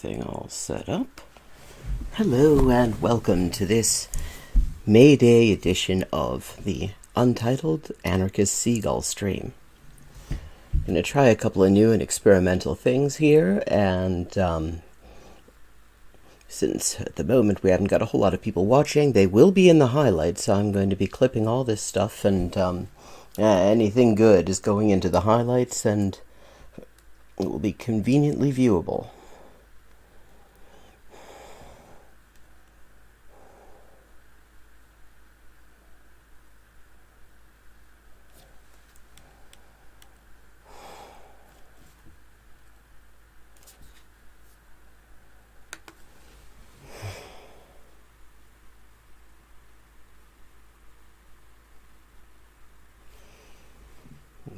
everything all set up. Hello and welcome to this May Day edition of the Untitled Anarchist Seagull stream. I'm going to try a couple of new and experimental things here, and since at the moment we haven't got a whole lot of people watching, they will be in the highlights, so I'm going to be clipping all this stuff, and anything good is going into the highlights, and it will be conveniently viewable.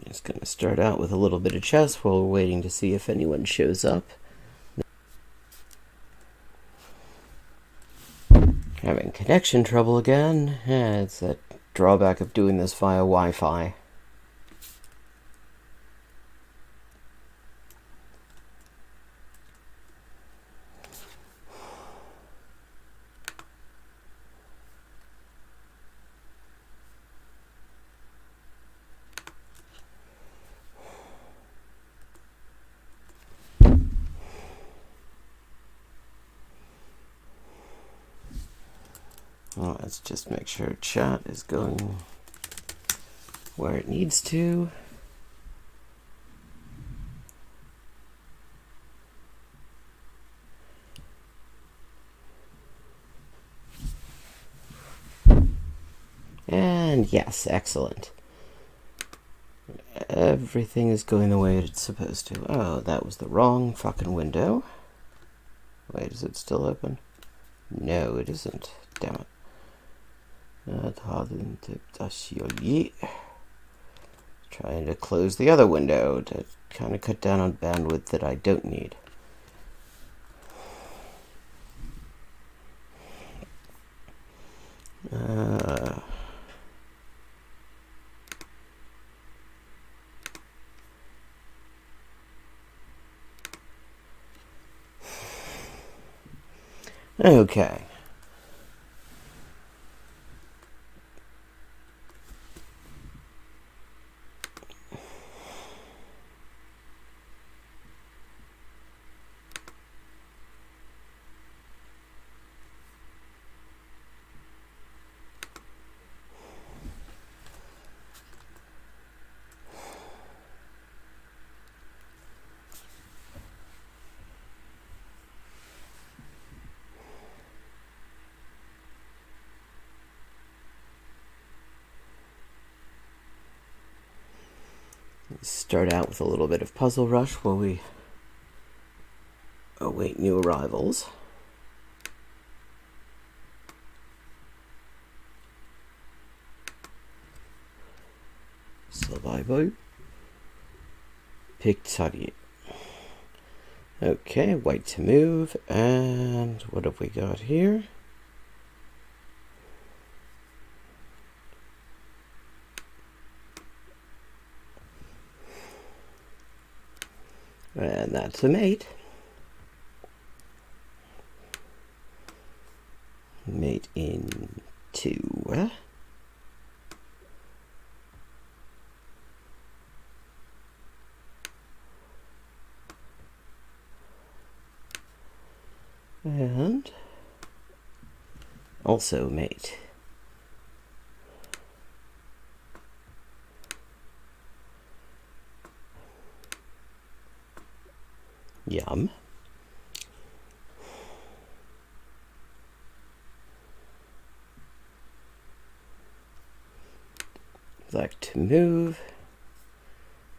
Just going to start out with a little bit of chess while we're waiting to see if anyone shows up. Having connection trouble again. It's that drawback of doing this via Wi-Fi. Well, let's just make sure chat is going where it needs to. And yes, excellent. Everything is going the way it's supposed to. Oh, that was the wrong fucking window. Wait, is it still open? No, it isn't. Damn it. Trying to close the other window to kind of cut down on bandwidth that I don't need. Okay. Start out with a little bit of puzzle rush while we await new arrivals. Survival. Pictari. Okay, white to move, and what have we got here? And that's a mate. Mate in 2. And also mate. Yum. Like to move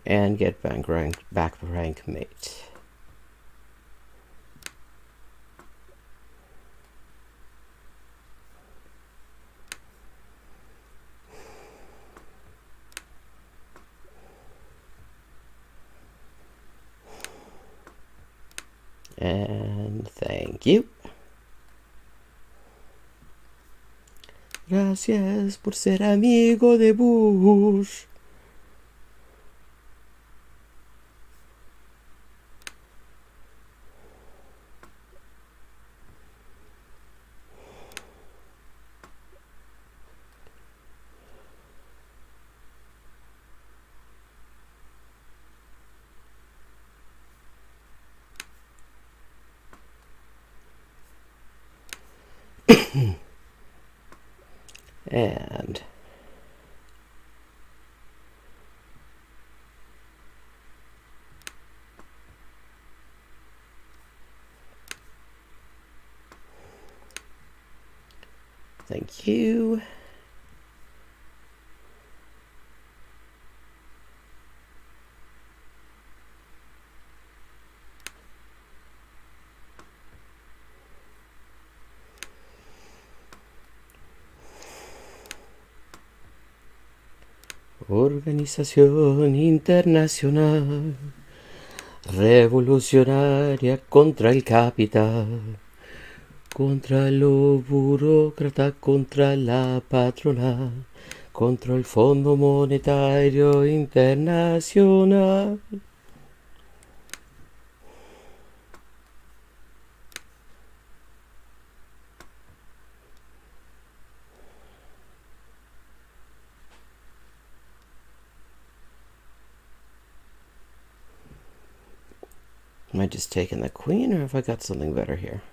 and get back rank mate. And thank you. Gracias por ser amigo de Bush. And thank you. Organización Internacional Revolucionaria contra el capital, contra lo burócrata, contra la patronal, contra el Fondo Monetario Internacional. Am I just taking the queen, or have I got something better here?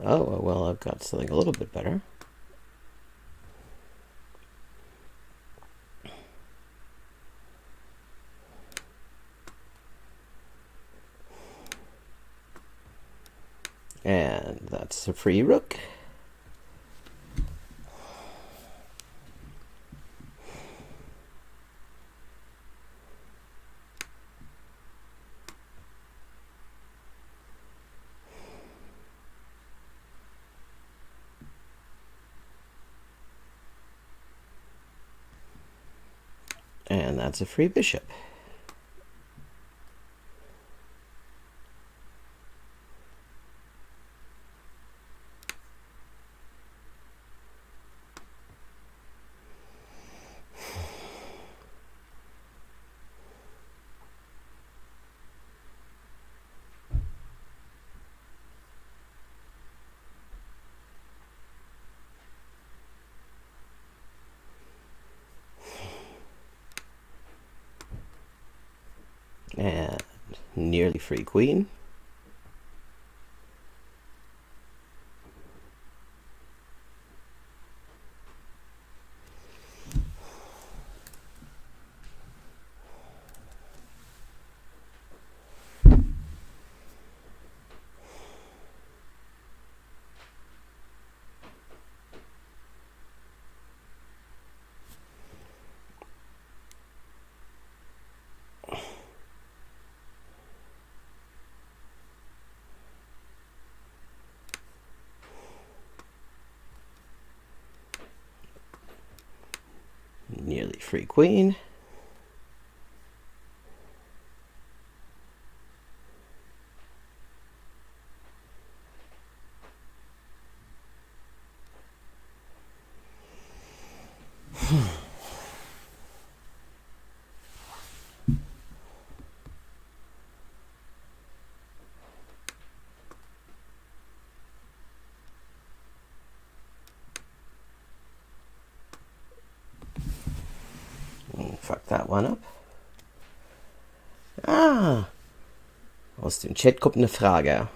Oh, well, I've got something a little bit better. And that's a free rook. And that's a free bishop. And nearly free queen. Nearly free queen. Fuck that one up. Aus dem Chat kommt eine Frage.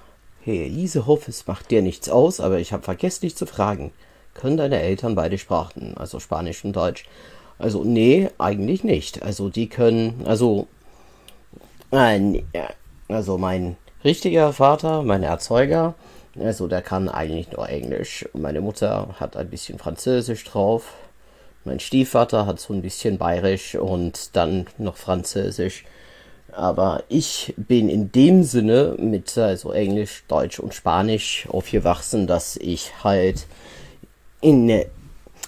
Hey, Liesehoff, es macht dir nichts aus, aber ich habe vergessen, dich zu fragen. Können deine Eltern beide Sprachen, also Spanisch und Deutsch? Also, nee, eigentlich nicht. Also, die können, also mein richtiger Vater, mein Erzeuger, also der kann eigentlich nur Englisch. Meine Mutter hat ein bisschen Französisch drauf. Mein Stiefvater hat so ein bisschen Bayerisch und dann noch Französisch. Aber ich bin in dem Sinne mit also Englisch, Deutsch und Spanisch aufgewachsen, dass ich halt in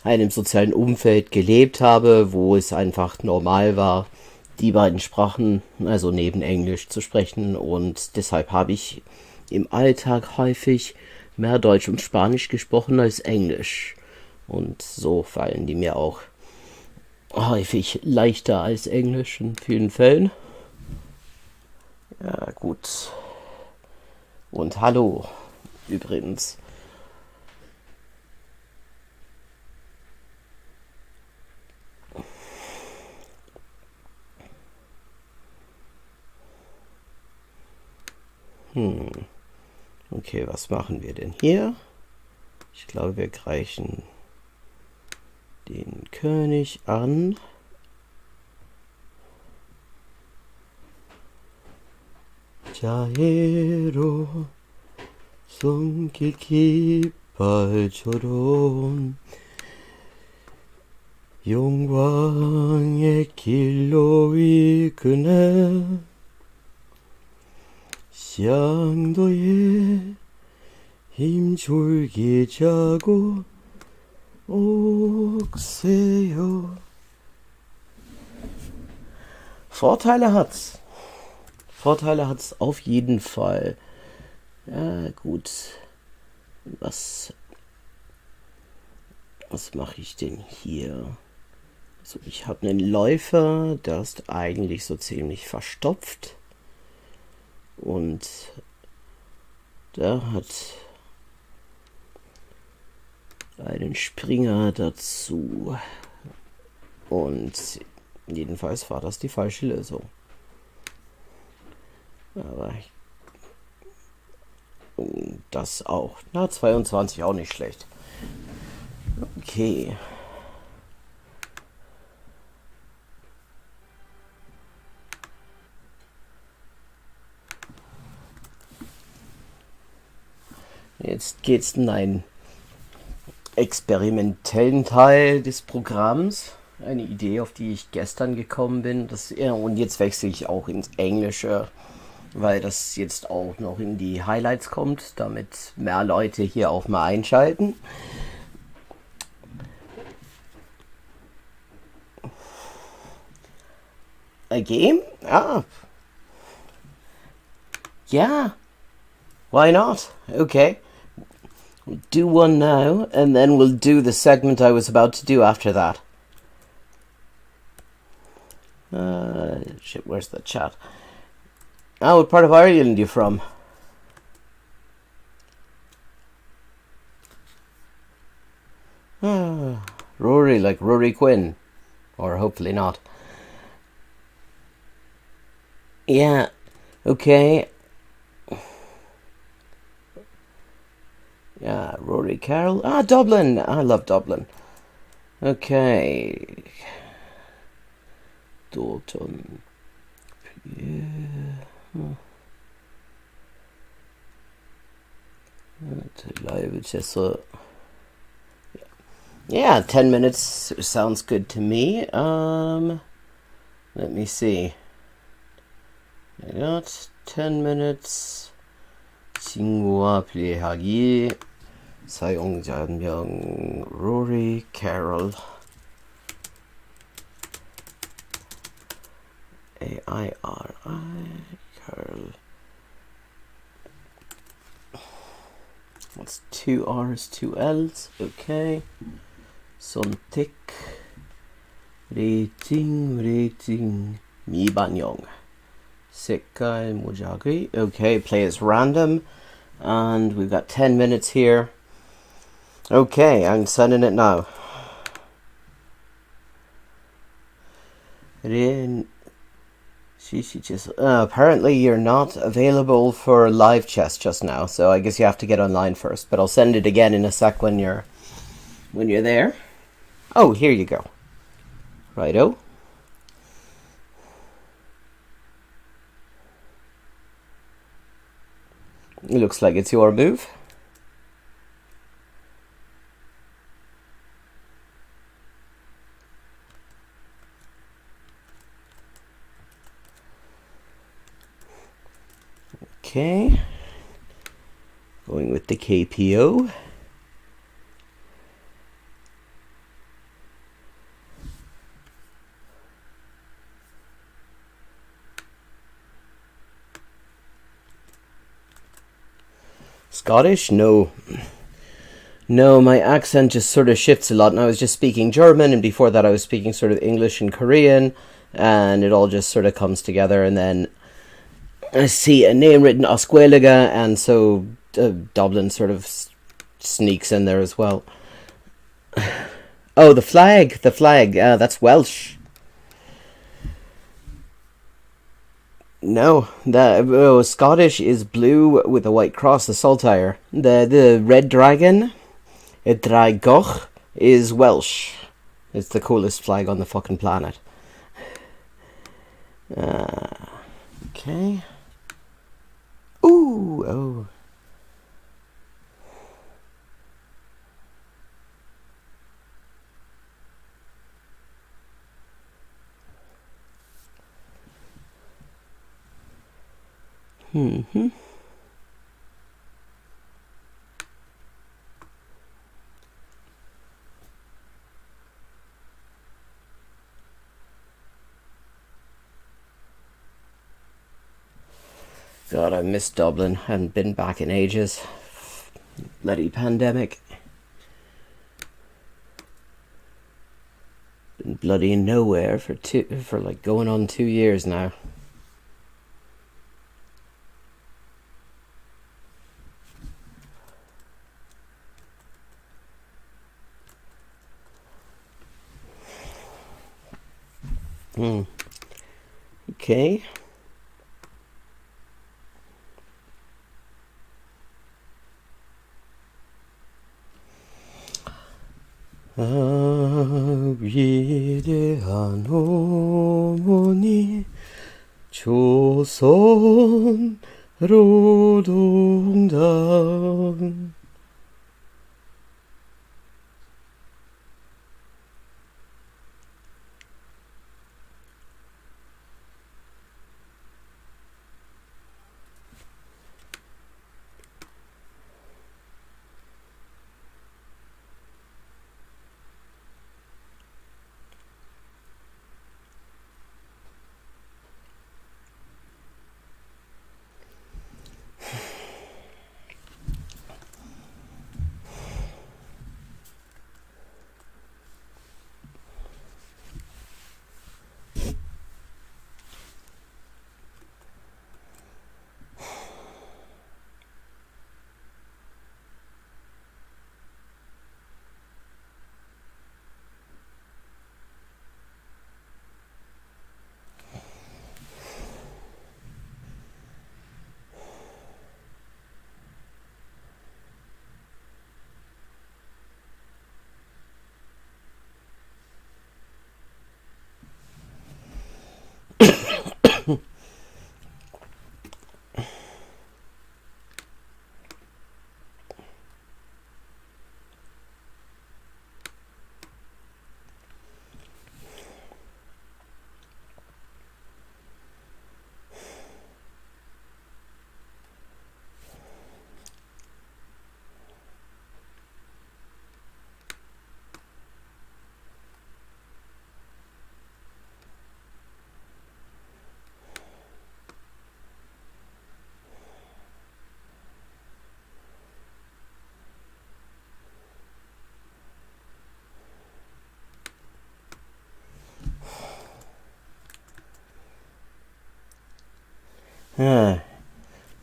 einem sozialen Umfeld gelebt habe, wo es einfach normal war, die beiden Sprachen, also neben Englisch zu sprechen. Und deshalb habe ich im Alltag häufig mehr Deutsch und Spanisch gesprochen als Englisch. Und so fallen die mir auch häufig leichter als Englisch in vielen Fällen. Ja, gut. Und hallo, übrigens. Okay, was machen wir denn hier? Ich glaube, wir greifen den König an. 자애로 손길 깃발처럼 영광의 길로 이끄네 쌍도에 힘줄기 자고 옥세요. Vorteile hat's. Vorteile hat's auf jeden Fall. Ja, gut. Was mache ich denn hier? So, ich habe einen Läufer, der ist eigentlich so ziemlich verstopft. Und der hat einen Springer dazu. Und jedenfalls war das die falsche Lösung. Aber das auch. Na, 22 auch nicht schlecht. Okay. Jetzt geht's in einen experimentellen Teil des Programms. Eine Idee, auf die ich gestern gekommen bin. Und jetzt wechsle ich auch ins Englische, weil das jetzt auch noch in die Highlights kommt, damit mehr Leute hier auch mal einschalten. A game? Ah. Yeah. Why not? Okay. We'll do one now, and then we'll do the segment I was about to do after that. Shit, where's the chat? Oh, what part of Ireland are you from? Rory, like Rory Quinn. Or hopefully not. Yeah, okay. Yeah, Rory Carroll. Ah, Dublin. I love Dublin. Okay. Dalton. Yeah. Yeah, 10 minutes sounds good to me. Let me see. I got 10 minutes. 친구와 플레이하기. 사용자명 Rory Carroll. A-I-R-I Carroll. That's 2 R's, 2 L's. Okay. 선택. Rating. 미반영. 색깔 무작위. Okay, play as random. And we've got 10 minutes here. Okay, I'm sending it now. Apparently you're not available for live chess just now, so I guess you have to get online first. But I'll send it again in a sec when you're there. Oh, here you go. Righto. It looks like it's your move. Okay. Going with the KPO. Scottish? No. No, my accent just sort of shifts a lot, and I was just speaking German, and before that I was speaking sort of English and Korean, and it all just sort of comes together, and then I see a name written Osqueliga, and so Dublin sort of sneaks in there as well. Oh, the flag, that's Welsh. No, the Scottish is blue with a white cross, the saltire. The red dragon, y Dragoch, is Welsh. It's the coolest flag on the fucking planet. Okay. Ooh, oh. Mm-hmm. God, I miss Dublin. Hadn't been back in ages. Bloody pandemic. Been bloody nowhere for like going on 2 years now. Okay. 위대한 어머니 조선 노동당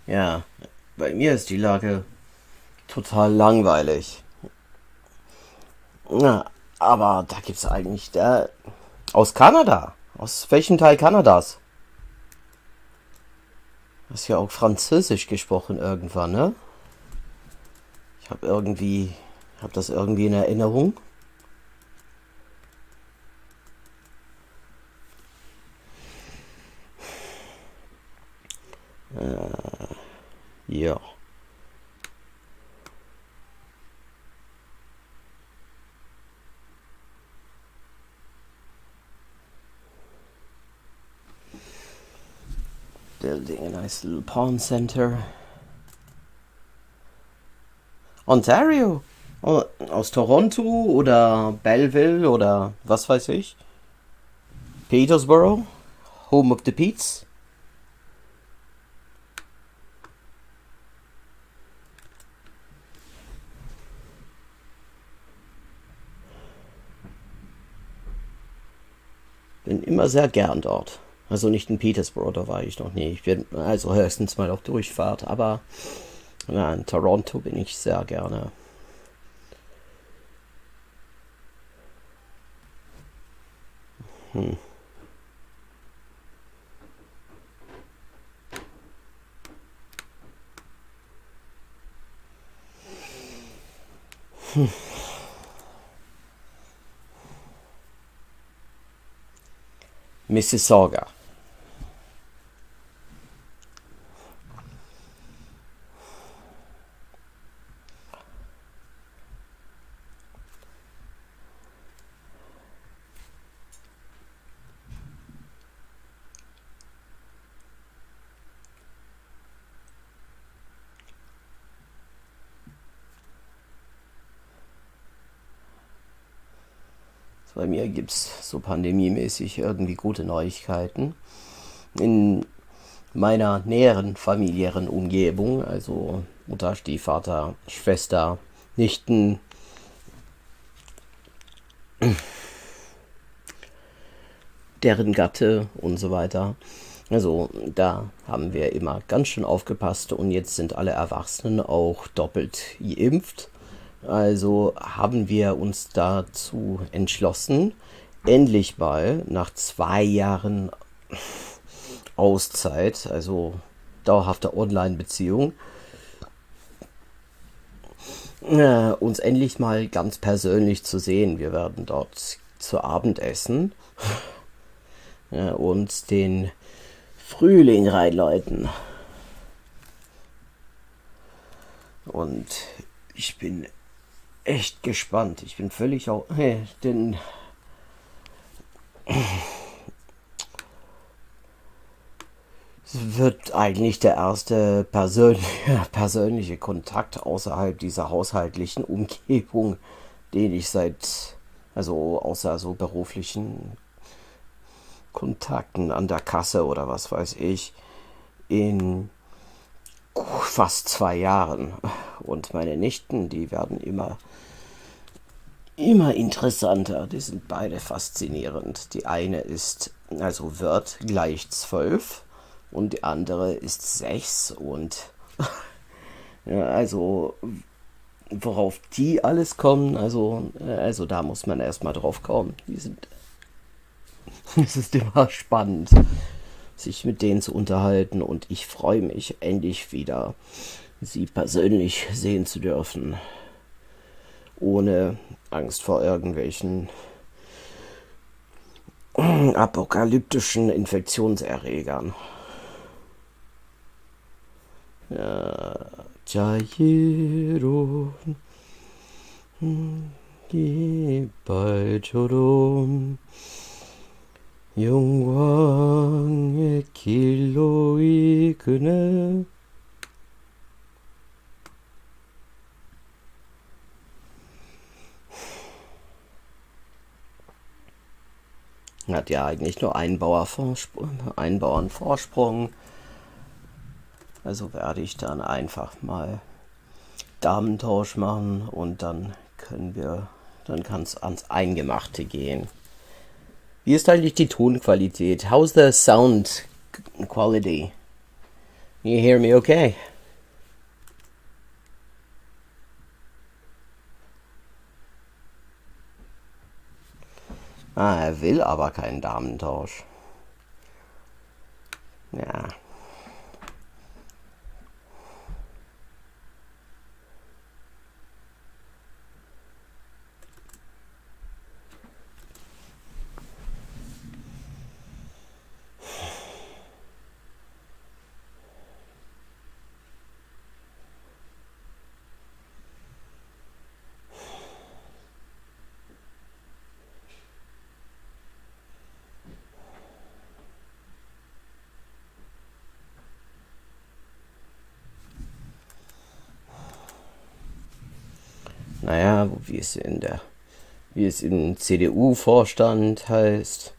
Ja, bei mir ist die Lage total langweilig. Na, aber da gibt's eigentlich aus Kanada. Aus welchem Teil Kanadas? Du hast ja auch Französisch gesprochen irgendwann, ne? Hab das irgendwie in Erinnerung. Ja. Building a nice little pawn center. Ontario? Aus Toronto oder Belleville oder was weiß ich? Petersborough? Home of the Pete's? Bin immer sehr gern dort. Also nicht in Petersborough, da war ich noch nie. Ich bin also höchstens mal auf Durchfahrt, aber in Toronto bin ich sehr gerne. Hm. Mississauga. Bei mir gibt es so pandemiemäßig irgendwie gute Neuigkeiten. In meiner näheren familiären Umgebung, also Mutter, Stiefvater, Schwester, Nichten, deren Gatte und so weiter. Also da haben wir immer ganz schön aufgepasst und jetzt sind alle Erwachsenen auch doppelt geimpft. Also haben wir uns dazu entschlossen, endlich mal nach 2 Jahren Auszeit, also dauerhafter Online-Beziehung, uns endlich mal ganz persönlich zu sehen. Wir werden dort zu Abend essen und den Frühling reinläuten. Und ich bin echt gespannt. Ich bin völlig auch. Denn es wird eigentlich der erste persönliche Kontakt außerhalb dieser haushaltlichen Umgebung, den ich also außer so beruflichen Kontakten an der Kasse oder was weiß ich, in fast 2 Jahren. Und meine Nichten, die werden immer interessanter. Die sind beide faszinierend. Die eine wird gleich 12 und die andere ist 6 und ja, also worauf die alles kommen, also da muss man erstmal drauf kommen. Es ist immer spannend, sich mit denen zu unterhalten und ich freue mich endlich wieder, sie persönlich sehen zu dürfen, ohne Angst vor irgendwelchen apokalyptischen Infektionserregern. 자유로운 깃발처럼 영광의 길로 이끄네. Hat ja eigentlich nur einen Bauernvorsprung. Also werde ich dann einfach mal Damentausch machen und dann kann es ans Eingemachte gehen. Wie ist eigentlich die Tonqualität? How's the sound quality? You hear me okay? Er will aber keinen Damentausch. Ja. Naja, wie es im CDU-Vorstand heißt,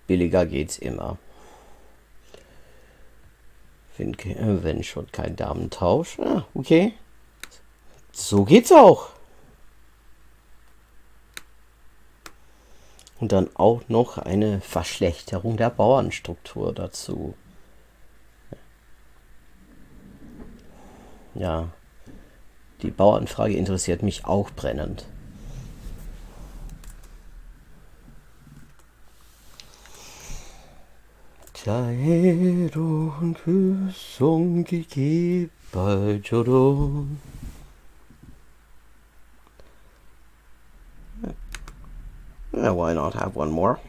billiger geht's immer. Wenn schon kein Damentausch. Ah, okay. So geht's auch. Und dann auch noch eine Verschlechterung der Bauernstruktur dazu. Ja, die Bauernfrage interessiert mich auch brennend. 자애로운 그 송기 깃발처럼. Yeah, why not have one more?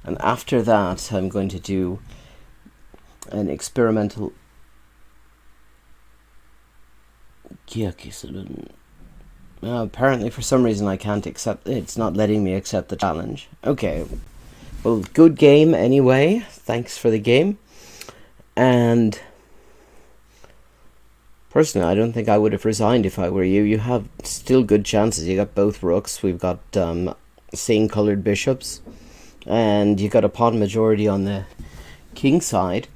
And after that, I'm going to do an experimental Geoguessr. Apparently, for some reason, I can't accept. It's not letting me accept the challenge. Okay. Well, good game anyway. Thanks for the game. And personally, I don't think I would have resigned if I were you. You have still good chances. You got both rooks. We've got same colored bishops. And you got a pawn majority on the king side.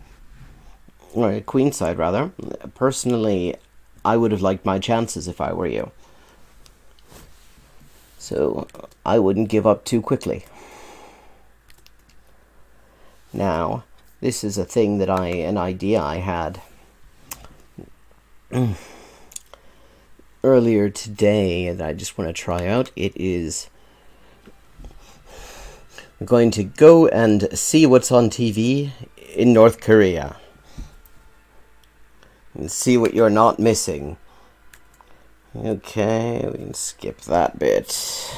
Or queen side, rather. Personally, I would have liked my chances if I were you. So I wouldn't give up too quickly. Now, this is a thing that an idea I had earlier today that I just want to try out. It is, I'm going to go and see what's on TV in North Korea and see what you're not missing. Okay, we can skip that bit.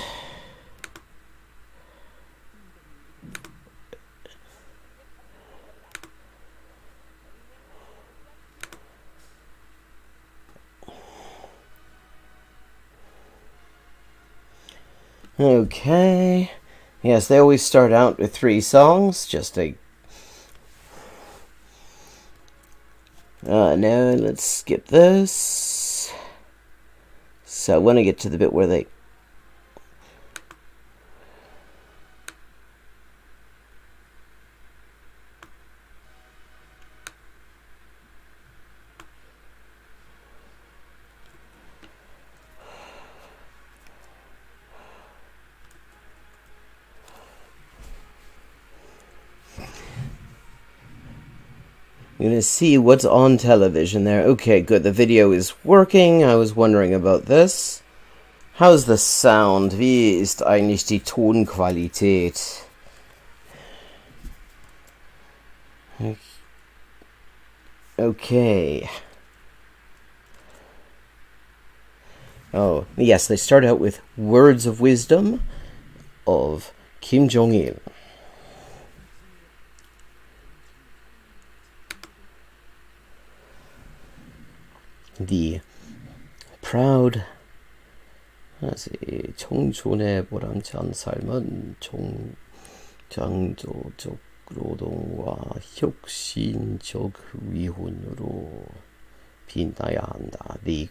Okay. Yes, they always start out with 3 songs. Just a... now let's skip this. So I want to get to the bit where they... I'm going to see what's on television there. Okay, good. The video is working. I was wondering about this. How's the sound? Wie ist eigentlich die Tonqualität? Okay. Oh, yes, they start out with Words of Wisdom of Kim Jong-il. The proud 청춘의 보람찬 삶은 종장조적 노동과 혁신적 위훈으로 빛나야 한다. The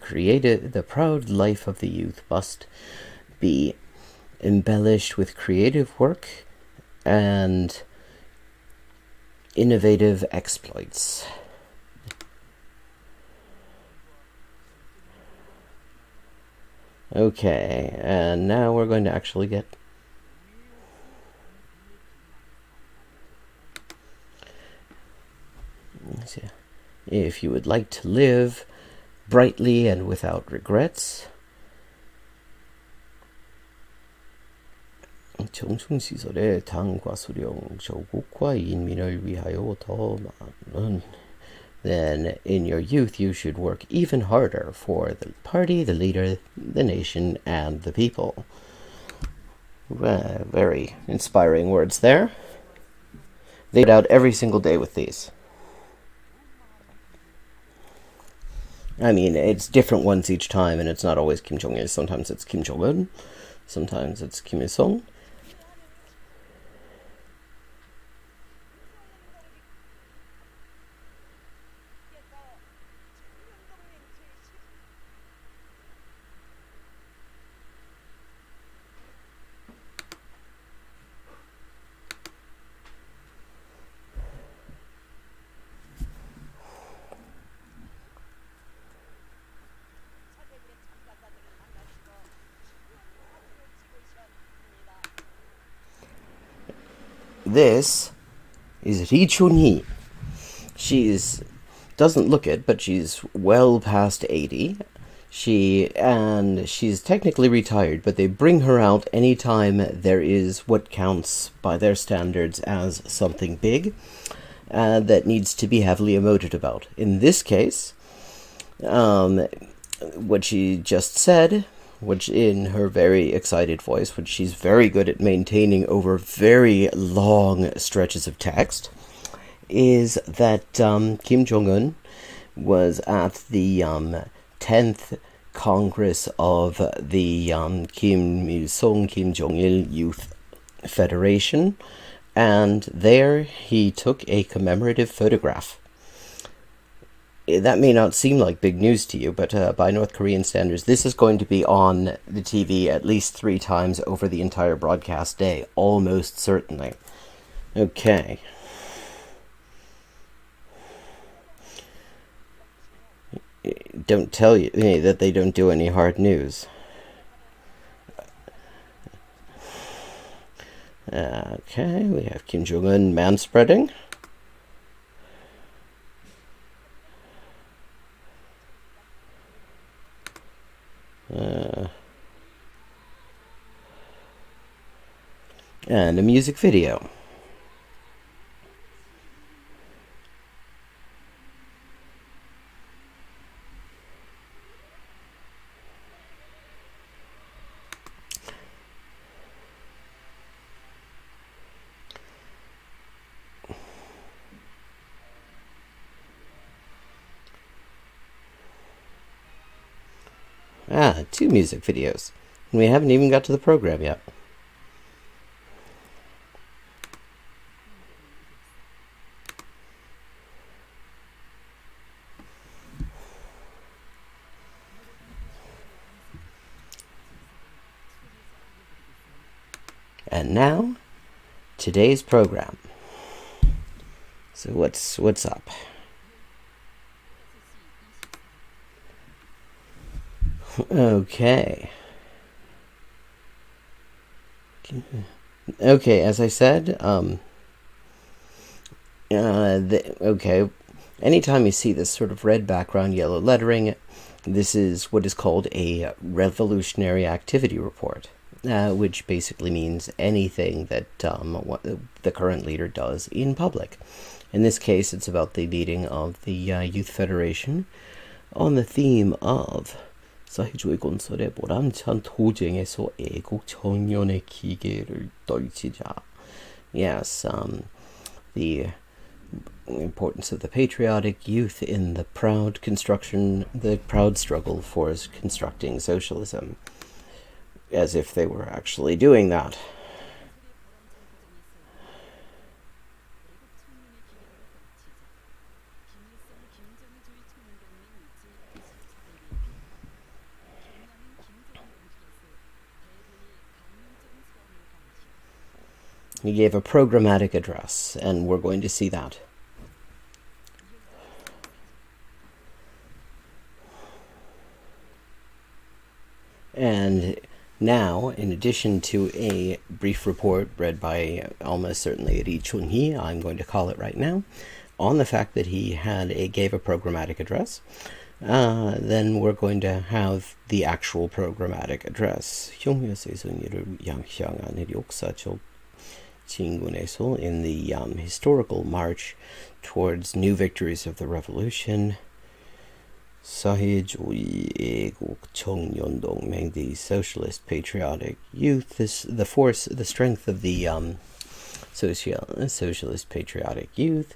proud life of the youth must be embellished with creative work and innovative exploits. Okay, and now we're going to actually get... If you would like to live brightly and without regrets, 청춘시절에 당과 수령, 조국과 인민을 위하여 더 많은... Then in your youth you should work even harder for the party, the leader, the nation, and the people. Very inspiring words there. They get out every single day with these. I mean, it's different ones each time, and it's not always Kim Jong-il. Sometimes it's Kim Jong-un, sometimes it's Kim Il-sung. This is Ri Chun-hee. Doesn't look it, but she's well past 80. She's technically retired, but they bring her out anytime there is what counts by their standards as something big that needs to be heavily emoted about. In this case, what she just said which in her very excited voice, which she's very good at maintaining over very long stretches of text, is that Kim Jong-un was at the 10th Congress of the Kim Il-sung Kim Jong-il Youth Federation, and there he took a commemorative photograph. That may not seem like big news to you, but by North Korean standards, this is going to be on the TV at least 3 times over the entire broadcast day, almost certainly. Okay. Don't tell you that they don't do any hard news. Okay, we have Kim Jong-un manspreading. And a music video. Ah, 2 music videos. And we haven't even got to the program yet. And now, today's program. So what's up? Okay. Okay, as I said, okay, anytime you see this sort of red background, yellow lettering, this is what is called a revolutionary activity report, which basically means anything that what the current leader does in public. In this case, it's about the meeting of the Youth Federation on the theme of 사회주의 건설의 보람찬 도쟁에서 애국 청년의 기계를 떨치자. Yes, the importance of the patriotic youth in the proud struggle for constructing socialism, as if they were actually doing that. He gave a programmatic address, and we're going to see that. And now, in addition to a brief report read by almost certainly Ri Chun-hee, I'm going to call it right now, on the fact that he gave a programmatic address, then we're going to have the actual programmatic address. In the historical march towards new victories of the revolution, 사회주의 애국 청년동맹, the socialist patriotic youth, the strength of the socialist patriotic youth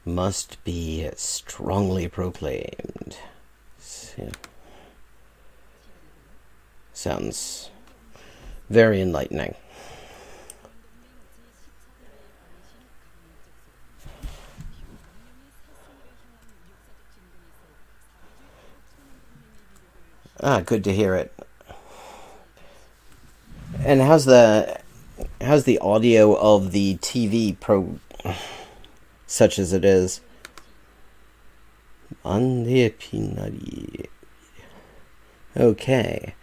must be strongly proclaimed. Yeah. Sounds very enlightening. Ah, good to hear it. And how's the audio of the TV such as it is? Okay.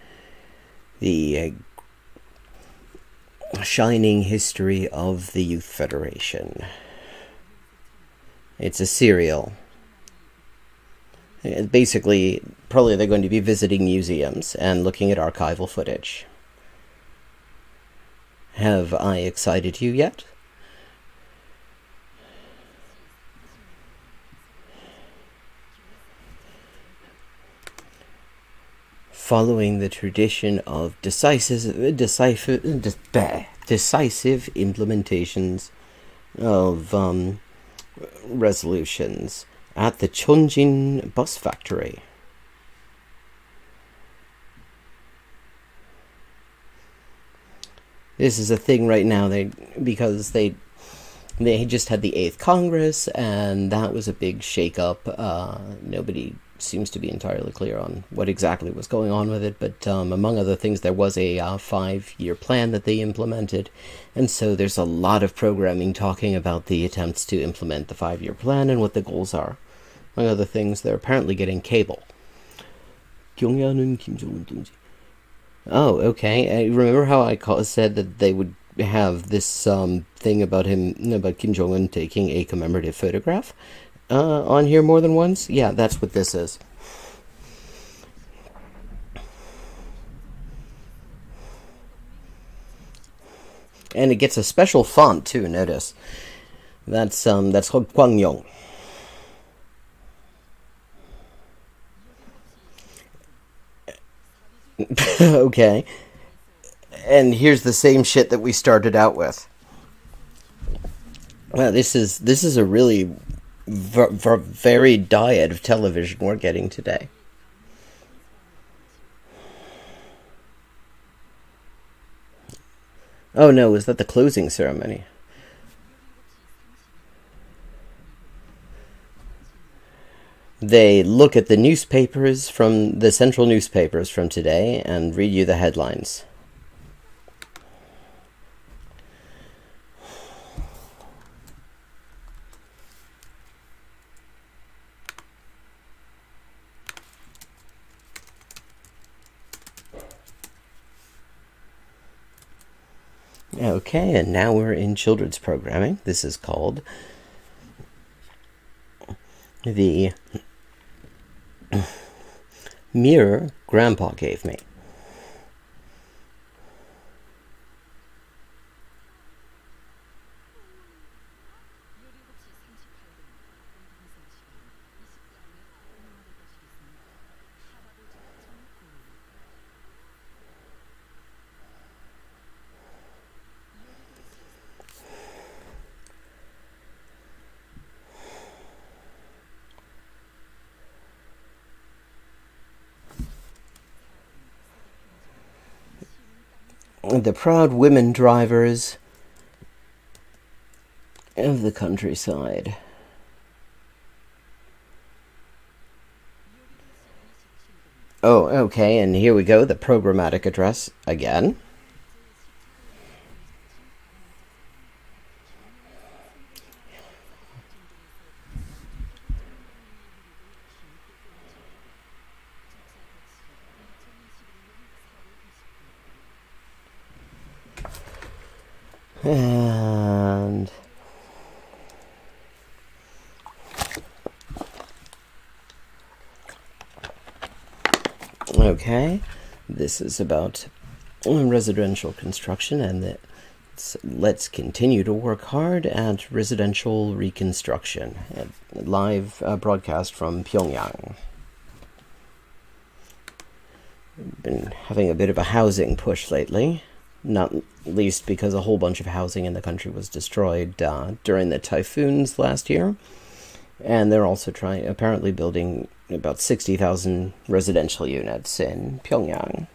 The shining history of the Youth Federation. It's a serial. Basically, probably they're going to be visiting museums and looking at archival footage. Have I excited you yet? following the tradition of decisive implementations of resolutions at the Chonjin bus factory. This is a thing right now, because they just had the 8th Congress, and that was a big shake-up. Nobody seems to be entirely clear on what exactly was going on with it, but among other things, there was a 5-year plan that they implemented, and so there's a lot of programming talking about the attempts to implement the 5-year plan and what the goals are. Among other things, they're apparently getting cable. Oh, okay. Remember how I said that they would have this thing about Kim Jong-un taking a commemorative photograph on here more than once? Yeah, that's what this is. And it gets a special font too, notice. That's Gwangyong. Okay. And here's the same shit that we started out with. Well, this is a really varied diet of television we're getting today. Oh no, is that the closing ceremony? They look at the newspapers from the central newspapers from today and read you the headlines. Okay, and now we're in children's programming. This is called The Mirror Grandpa Gave Me. The proud women drivers of the countryside. Oh, okay, and here we go, the programmatic address again. And okay, this is about residential construction, and let's continue to work hard at residential reconstruction. A live broadcast from Pyongyang. Been having a bit of a housing push lately. Not least because a whole bunch of housing in the country was destroyed during the typhoons last year. And they're also apparently building about 60,000 residential units in Pyongyang.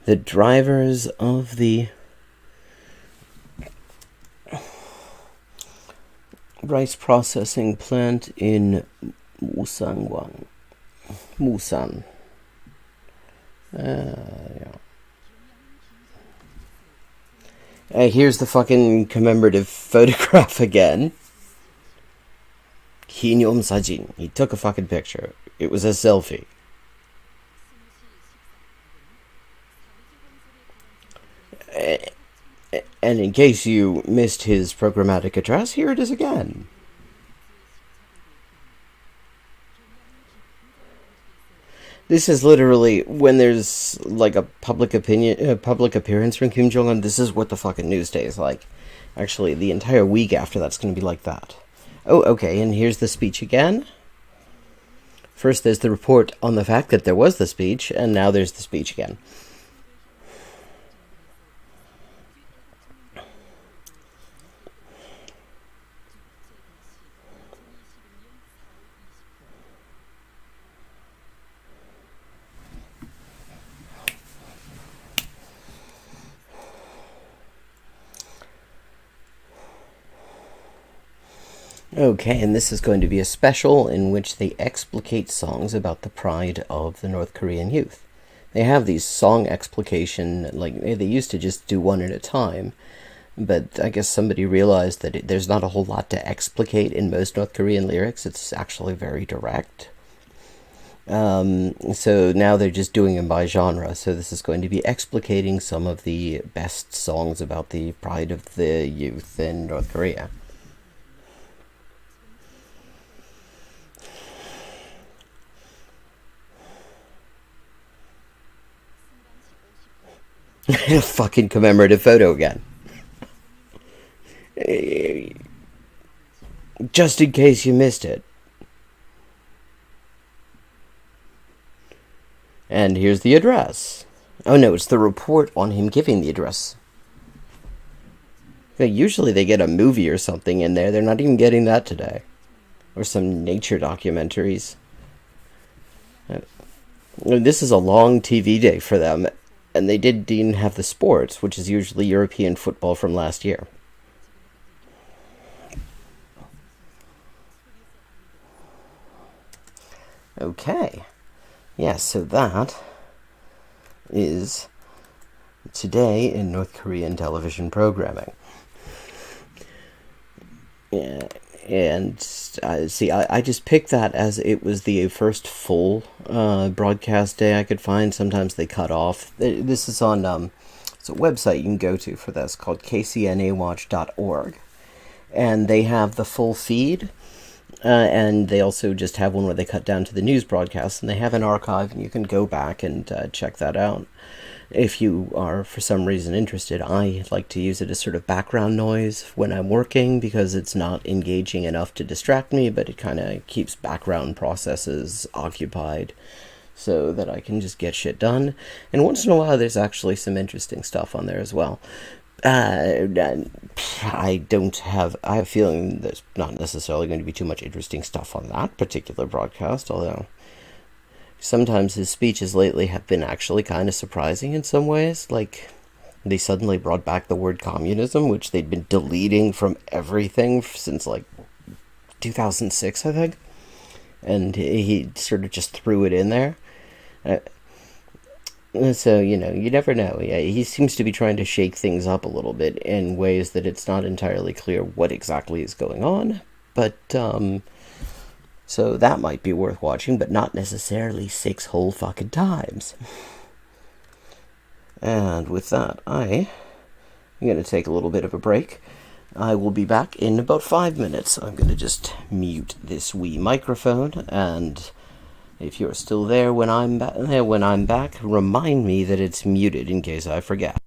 The drivers of the rice processing plant in Musan. Yeah. Here's the fucking commemorative photograph again. 기념 사진. He took a fucking picture. It was a selfie. And in case you missed his programmatic address, here it is again. This is literally when there's like a public appearance from Kim Jong Un. This is what the fucking news day is like. Actually, the entire week after that's going to be like that. Oh, okay, and here's the speech again. First, there's the report on the fact that there was the speech, and now there's the speech again. Okay, and this is going to be a special in which they explicate songs about the pride of the North Korean youth. They have these song explication, like they used to just do one at a time, but I guess somebody realized that there's not a whole lot to explicate in most North Korean lyrics. It's actually very direct. So now they're just doing them by genre. So this is going to be explicating some of the best songs about the pride of the youth in North Korea. A fucking commemorative photo again. Just in case you missed it. And here's the address. Oh no, it's the report on him giving the address. Usually they get a movie or something in there. They're not even getting that today. Or some nature documentaries. This is a long TV day for them. And they didn't even have the sports, which is usually European football from last year. Okay. Yeah, so that is today in North Korean television programming. Yeah, and see, I just picked that as it was the first full broadcast day I could find. Sometimes they cut off. This is on it's a website you can go to for this called kcnawatch.org, and they have the full feed. And they also just have one where they cut down to the news broadcasts, and they have an archive, and you can go back and check that out. If you are, for some reason, interested, I like to use it as sort of background noise when I'm working because it's not engaging enough to distract me, but it kind of keeps background processes occupied so that I can just get shit done. And once in a while, there's actually some interesting stuff on there as well. I have a feeling there's not necessarily going to be too much interesting stuff on that particular broadcast, although sometimes his speeches lately have been actually kind of surprising in some ways. Like, they suddenly brought back the word communism, which they'd been deleting from everything since, like, 2006, I think. And he sort of just threw it in there. So, you never know. Yeah, he seems to be trying to shake things up a little bit in ways that it's not entirely clear what exactly is going on. But, so that might be worth watching, but not necessarily 6 whole fucking times. And with that, I'm going to take a little bit of a break. I will be back in about 5 minutes. I'm going to just mute this wee microphone, and if you're still there when I'm back, remind me that it's muted in case I forget.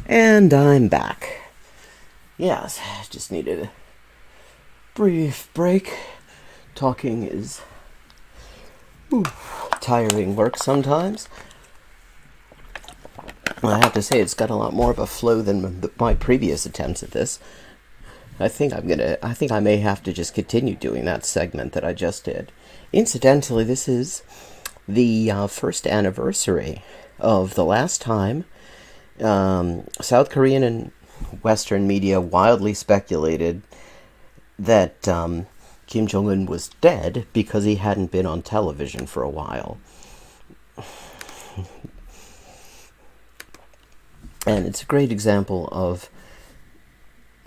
And I'm back. Yes, just needed a brief break. Talking is tiring work sometimes. I have to say it's got a lot more of a flow than my previous attempts at this. I think I may have to just continue doing that segment that I just did. Incidentally, this is the first anniversary of the last time South Korean and Western media wildly speculated that Kim Jong-un was dead because he hadn't been on television for a while. And it's a great example of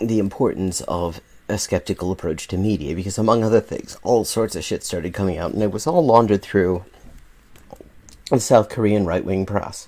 the importance of a skeptical approach to media, because among other things, all sorts of shit started coming out, and it was all laundered through the South Korean right-wing press.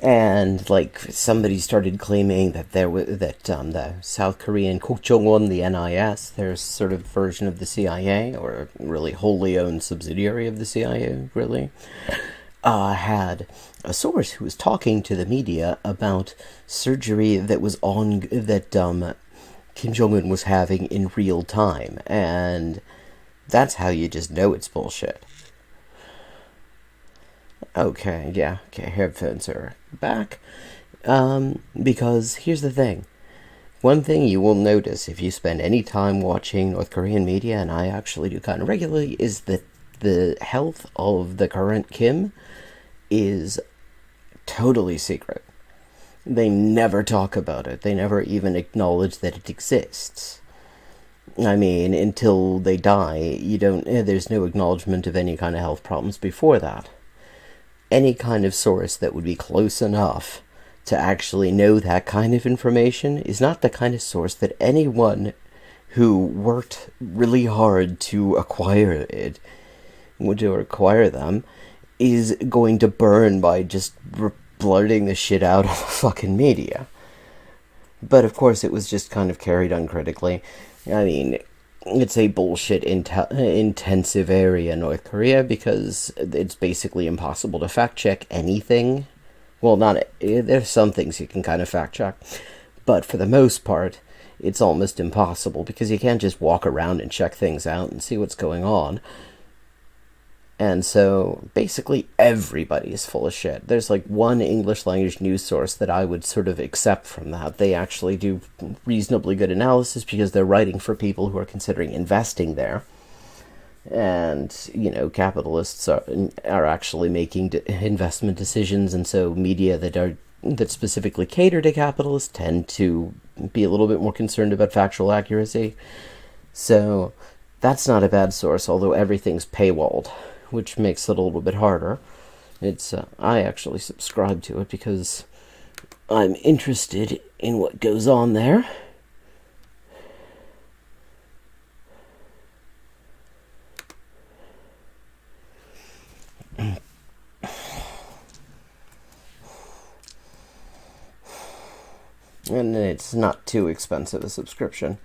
And somebody started claiming that the South Korean Kukjongwon, the NIS, their sort of version of the CIA, or really wholly owned subsidiary of the CIA, really, had a source who was talking to the media about surgery that Kim Jong-un was having in real time, and that's how you just know it's bullshit. Okay, yeah, okay, headphones are back. Because here's the thing. One thing you will notice if you spend any time watching North Korean media, and I actually do kind of regularly, is that the health of the current Kim is totally secret. They never talk about it. They never even acknowledge that it exists. I mean, until they die, there's no acknowledgement of any kind of health problems before that. Any kind of source that would be close enough to actually know that kind of information is not the kind of source that anyone who worked really hard to acquire them, is going to burn by just blurting the shit out of the fucking media. But of course it was just kind of carried uncritically. I mean, it's a bullshit intensive area in North Korea, because it's basically impossible to fact check anything. Well, there's some things you can kind of fact check, but for the most part, it's almost impossible, because you can't just walk around and check things out and see what's going on. And so, basically, everybody is full of shit. There's one English language news source that I would sort of accept from that. They actually do reasonably good analysis, because they're writing for people who are considering investing there. And, capitalists are actually making investment decisions, and so media that specifically cater to capitalists tend to be a little bit more concerned about factual accuracy. So, that's not a bad source, although everything's paywalled, which makes it a little bit harder. I actually subscribe to it because I'm interested in what goes on there. And it's not too expensive a subscription.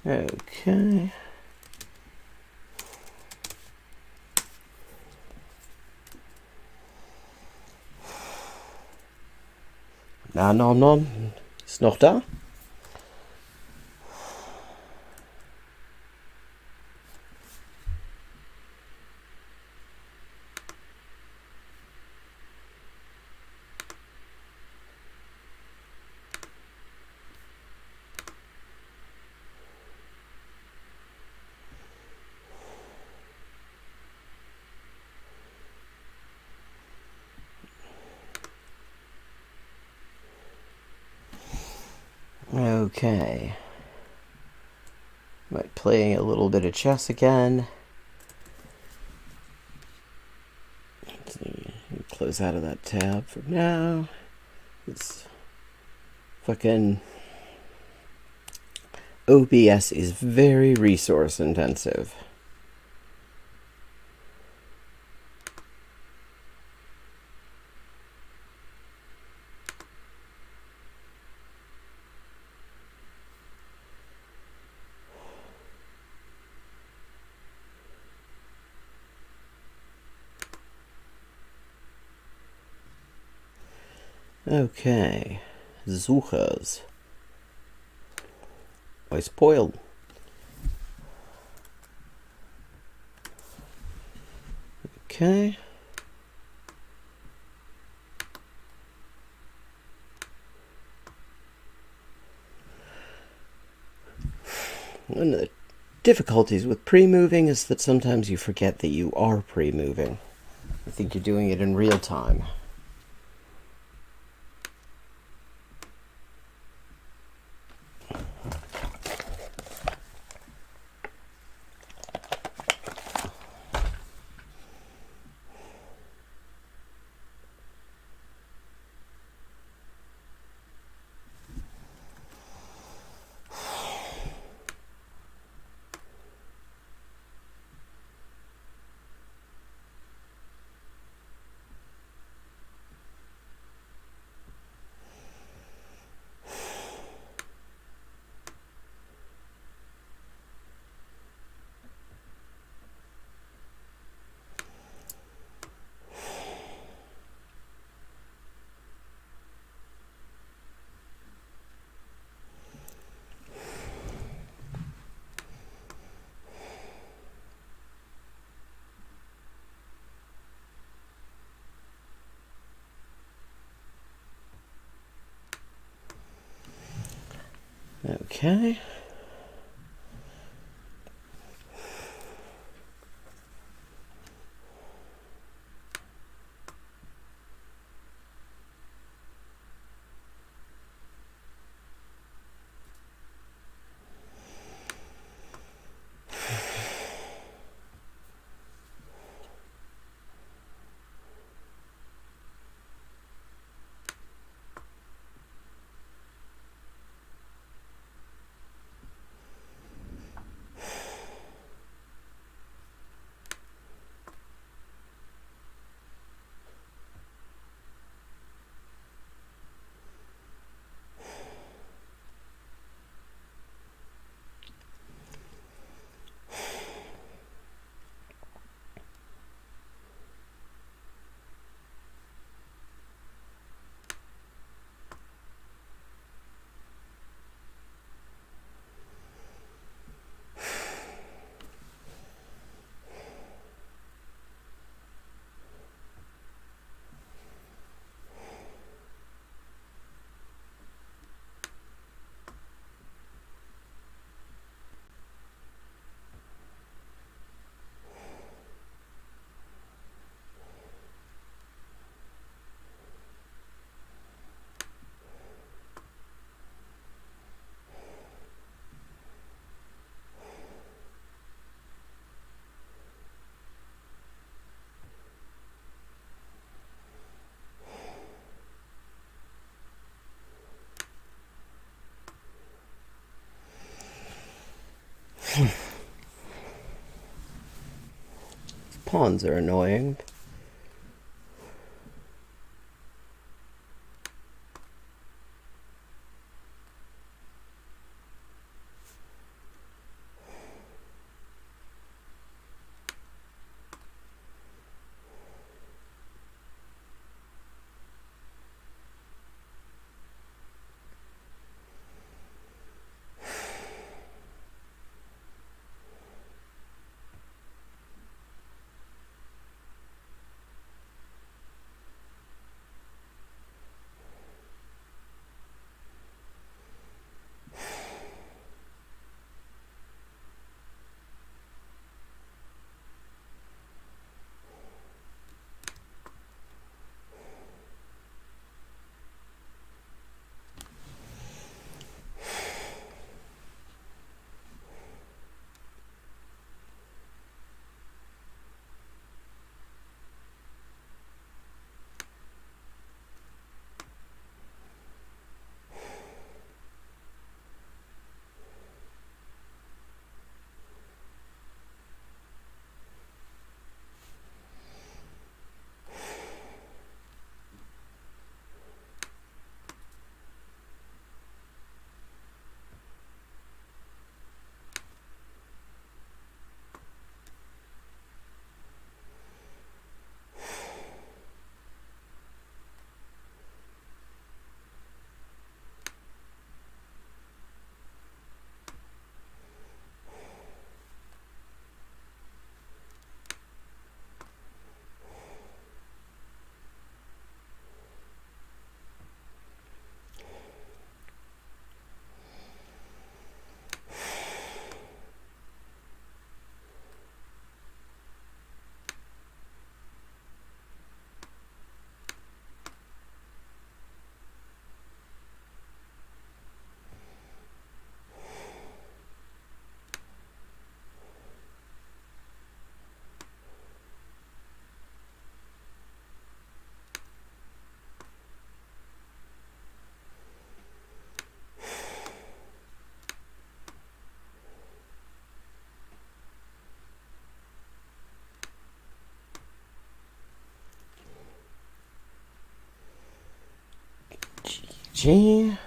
Okay. Na, nom, nom. Ist noch da? Okay. Might play a little bit of chess again. Let's see. Close out of that tab for now. It's fucking OBS is very resource intensive. Okay. Suchers. I spoiled. Okay. One of the difficulties with pre-moving is that sometimes you forget that you are pre-moving. I think you're doing it in real time. Okay. Pawns are annoying. Gee.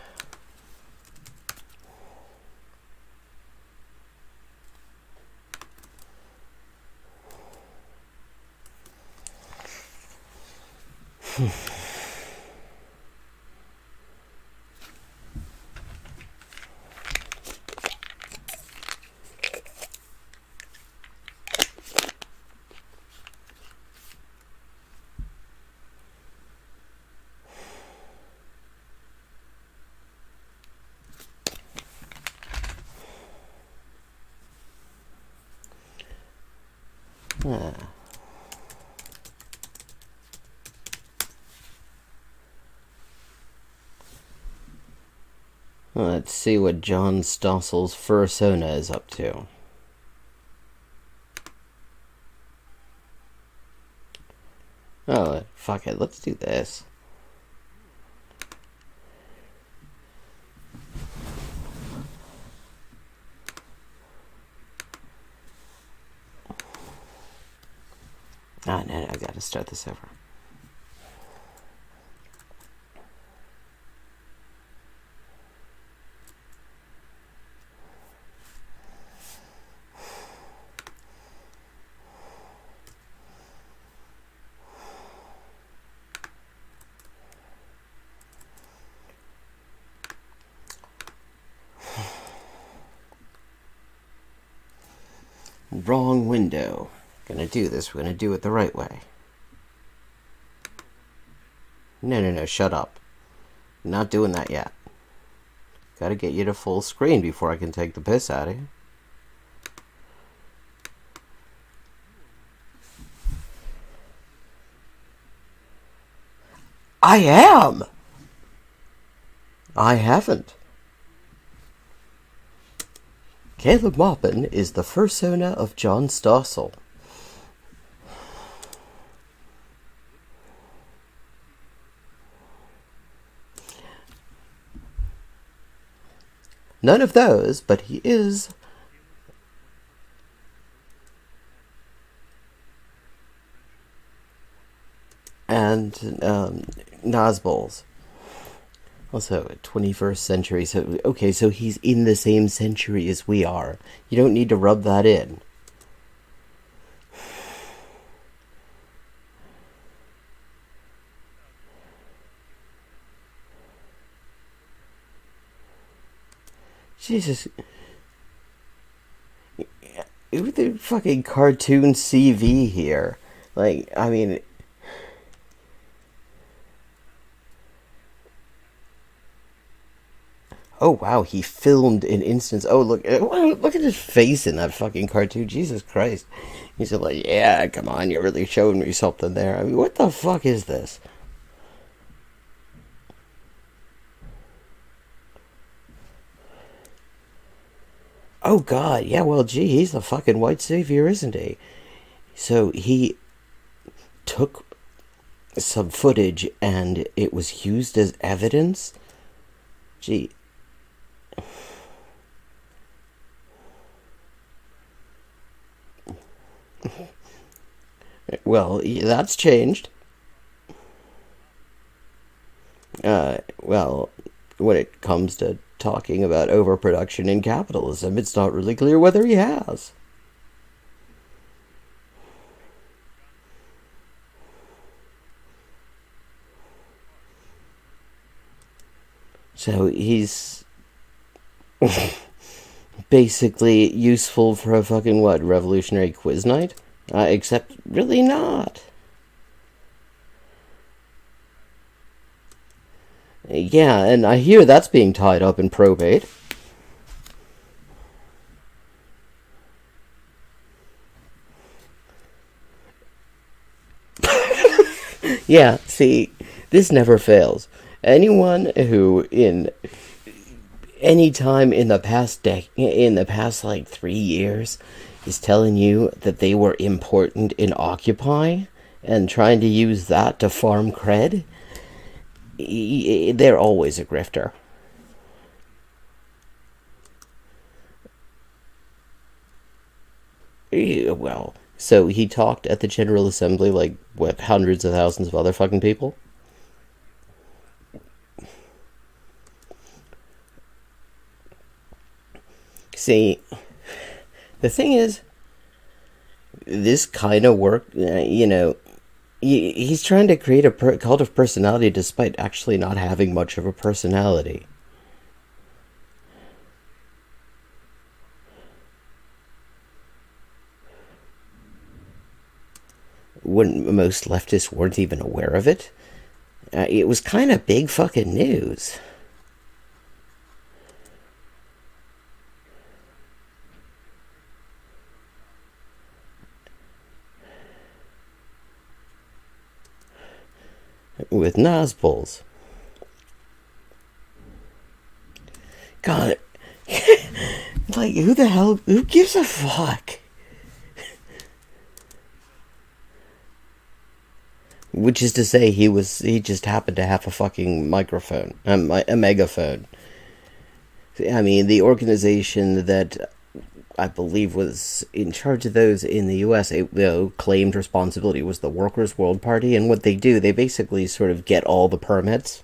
Let's see what John Stossel's fursona is up to. Oh, fuck it, let's do this. Oh, no, I gotta start this over. Wrong window. Gonna do this, we're gonna do it the right way. No, shut up. Not doing that yet. Gotta get you to full screen before I can take the piss out of you. I am! I haven't. Caleb Maupin is the fursona of John Stossel. None of those, but he is... and Nazbols. Also, 21st century, so okay, so he's in the same century as we are. You don't need to rub that in. Jesus. Who the fucking cartoon CV here? Like, I mean... Oh, wow, he filmed an instance. Oh, look at his face in that fucking cartoon. Jesus Christ. He's like, yeah, come on, you're really showing me something there. I mean, what the fuck is this? Oh, God, yeah, well, gee, he's the fucking white savior, isn't he? So he took some footage and it was used as evidence? Gee... Well, that's changed. Well, when it comes to talking about overproduction in capitalism, it's not really clear whether he has. So he's basically useful for a fucking, what, revolutionary quiz night? Except really not. Yeah, and I hear that's being tied up in probate. Yeah, see, this never fails. Anyone who in any time in the past like 3 years is telling you that they were important in Occupy and trying to use that to farm cred, they're always a grifter. Well, so he talked at the General Assembly like, what, hundreds of thousands of other fucking people? See, the thing is, this kind of work, he's trying to create a cult of personality despite actually not having much of a personality. When most leftists weren't even aware of it. It was kind of big fucking news. With Nazbols. God, like, who gives a fuck? Which is to say, he just happened to have a fucking microphone, a megaphone. I mean, the organization that I believe was in charge of those in the U.S. Claimed responsibility was the Workers' World Party, and what they do, they basically sort of get all the permits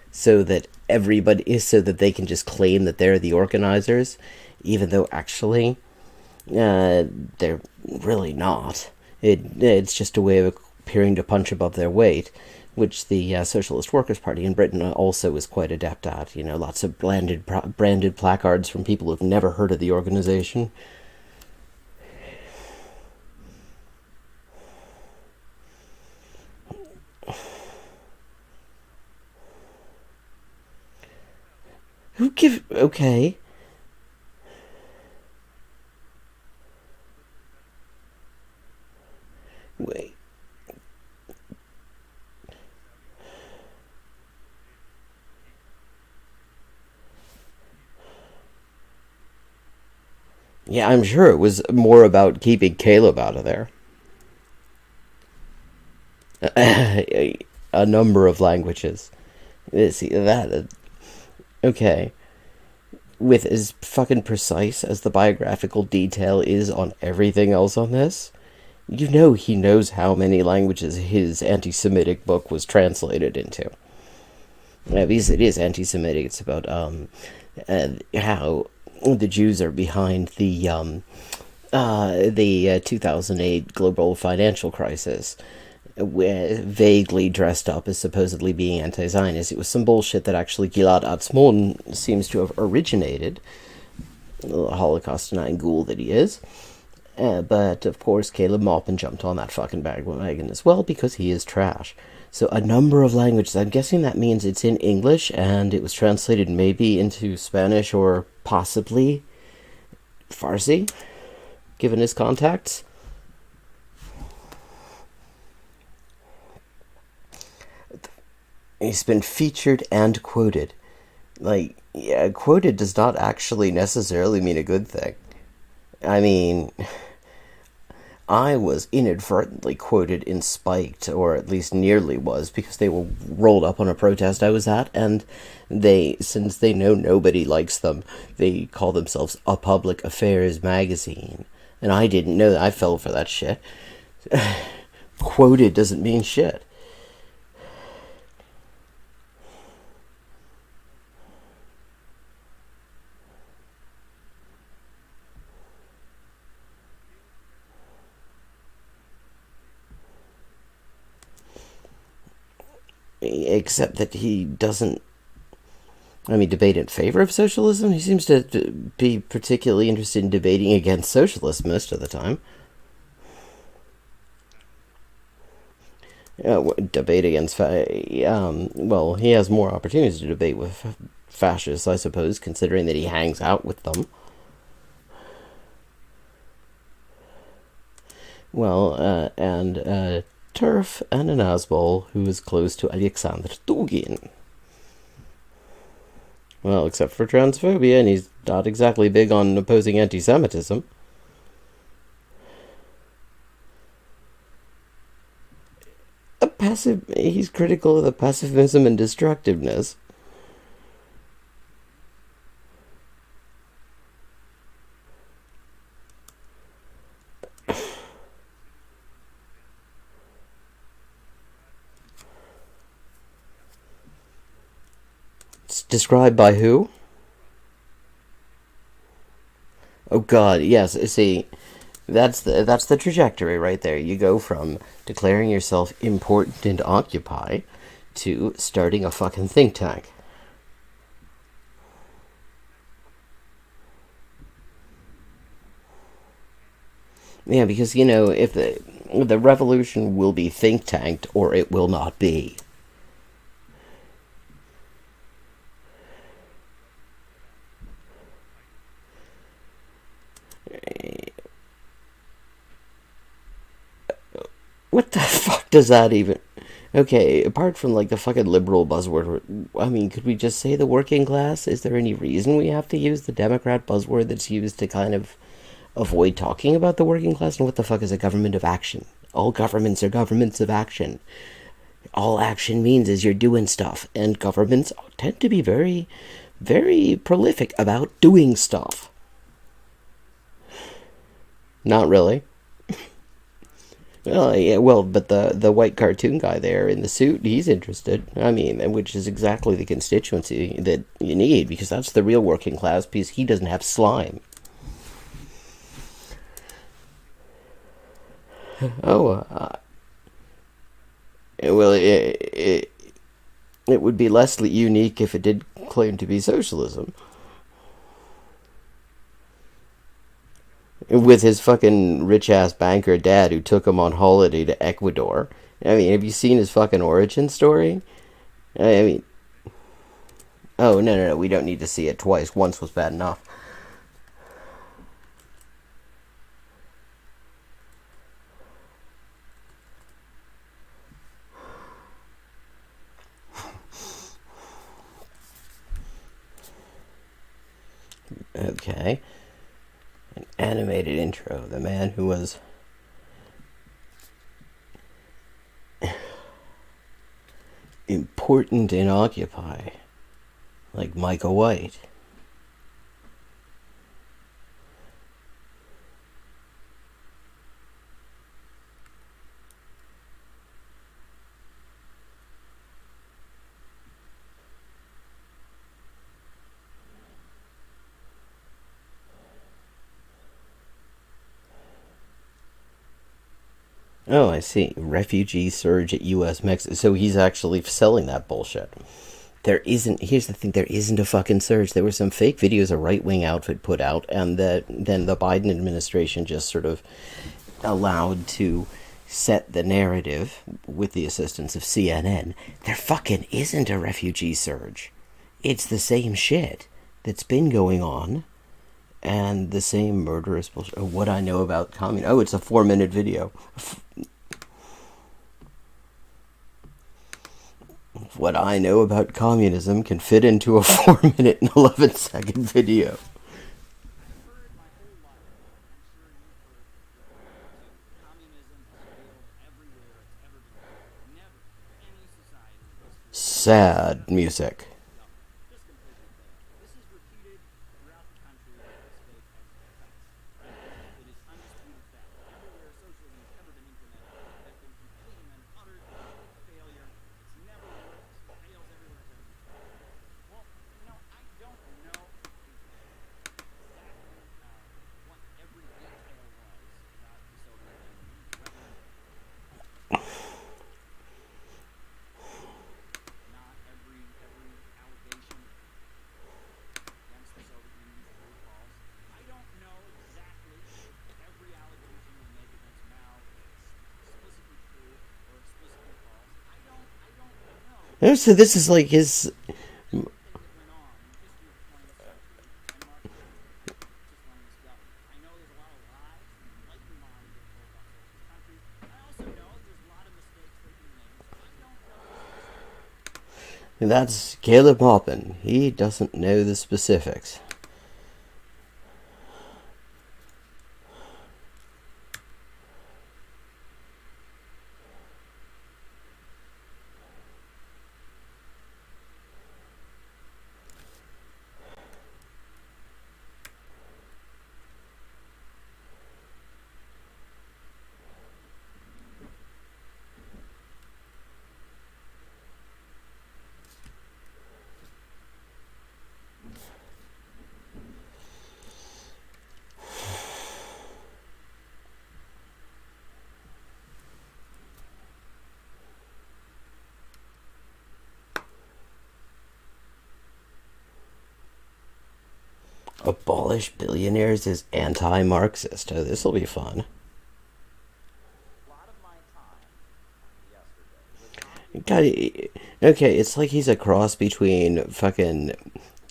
so that they can just claim that they're the organizers, even though actually they're really not. It's just a way of appearing to punch above their weight, which the Socialist Workers' Party in Britain also is quite adept at. Lots of branded placards from people who've never heard of the organization. Okay. Wait. Yeah, I'm sure it was more about keeping Caleb out of there. A number of languages. See, that... Okay. With as fucking precise as the biographical detail is on everything else on this, he knows how many languages his anti-Semitic book was translated into. Because it is anti-Semitic. It's about how the Jews are behind the 2008 global financial crisis, vaguely dressed up as supposedly being anti-Zionist. It was some bullshit that actually Gilad Atzmon seems to have originated, the Holocaust-denying ghoul that he is. But, of course, Caleb Maupin jumped on that fucking bandwagon as well, because he is trash. So a number of languages. I'm guessing that means it's in English, and it was translated maybe into Spanish or possibly Farsi, given his contacts. He's been featured and quoted. Quoted does not actually necessarily mean a good thing. I mean, I was inadvertently quoted in Spiked, or at least nearly was, because they were rolled up on a protest I was at, and since they know nobody likes them, they call themselves a public affairs magazine. And I didn't know that. I fell for that shit. Quoted doesn't mean shit. Except that he doesn't, debate in favor of socialism. He seems to be particularly interested in debating against socialism most of the time. Debate against... he has more opportunities to debate with fascists, I suppose, considering that he hangs out with them. And TERF and an Nazbol who is close to Alexander Dugin. Well, except for transphobia, and he's not exactly big on opposing anti-Semitism. He's critical of the pacifism and destructiveness. It's described by who? Oh God, yes. See, that's the trajectory right there. You go from declaring yourself important and occupy to starting a fucking think tank. Yeah, because if the revolution will be think tanked or it will not be. What the fuck does that even? Okay, apart from like the fucking liberal buzzword, I mean, could we just say the working class? Is there any reason we have to use the Democrat buzzword that's used to kind of avoid talking about the working class? And what the fuck is a government of action? All governments are governments of action. All action means is you're doing stuff, and governments tend to be very, very prolific about doing stuff. Not really. Yeah, well, but the white cartoon guy there in the suit, he's interested. I mean, which is exactly the constituency that you need, because that's the real working class, because he doesn't have slime. Oh, well, it would be less unique if it did claim to be socialism. With his fucking rich ass banker dad who took him on holiday to Ecuador. I mean, have you seen his fucking origin story? I mean, oh, no, we don't need to see it twice. Once was bad enough. Okay. An animated intro. The man who was important in Occupy. Like Micah White. Oh, I see. Refugee surge at U.S. Mexico. So he's actually selling that bullshit. There isn't. Here's the thing. There isn't a fucking surge. There were some fake videos a right wing outfit put out, and that then the Biden administration just sort of allowed to set the narrative with the assistance of CNN. There fucking isn't a refugee surge. It's the same shit that's been going on, and the same murderous bullshit. What I know about communism. Oh, it's a 4-minute video. What I know about communism can fit into a 4-minute and 11-second video. Sad music. So this is like his. That's Caleb Maupin. He doesn't know the specifics. Abolish billionaires is anti-Marxist. Oh, this'll be fun. God, okay, it's like he's a cross between fucking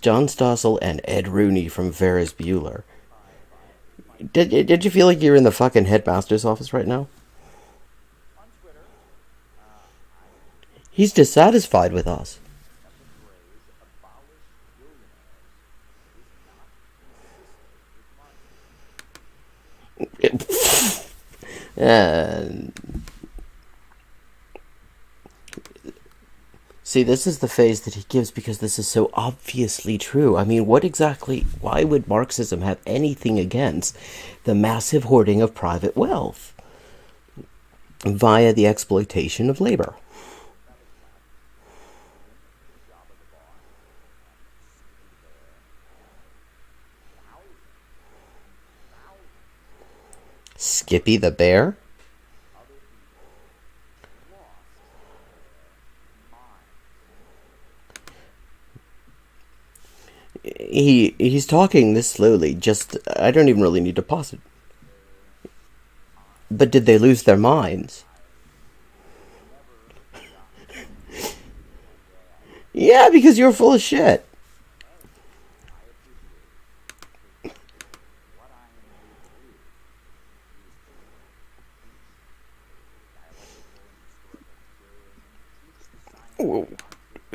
John Stossel and Ed Rooney from Ferris Bueller. Did you feel like you're in the fucking headmaster's office right now? He's dissatisfied with us. And see, this is the phase that he gives because this is so obviously true. I mean, why would Marxism have anything against the massive hoarding of private wealth via the exploitation of labor? Skippy the Bear? He's talking this slowly. Just I don't even really need to pause it. But did they lose their minds? Yeah, because you're full of shit.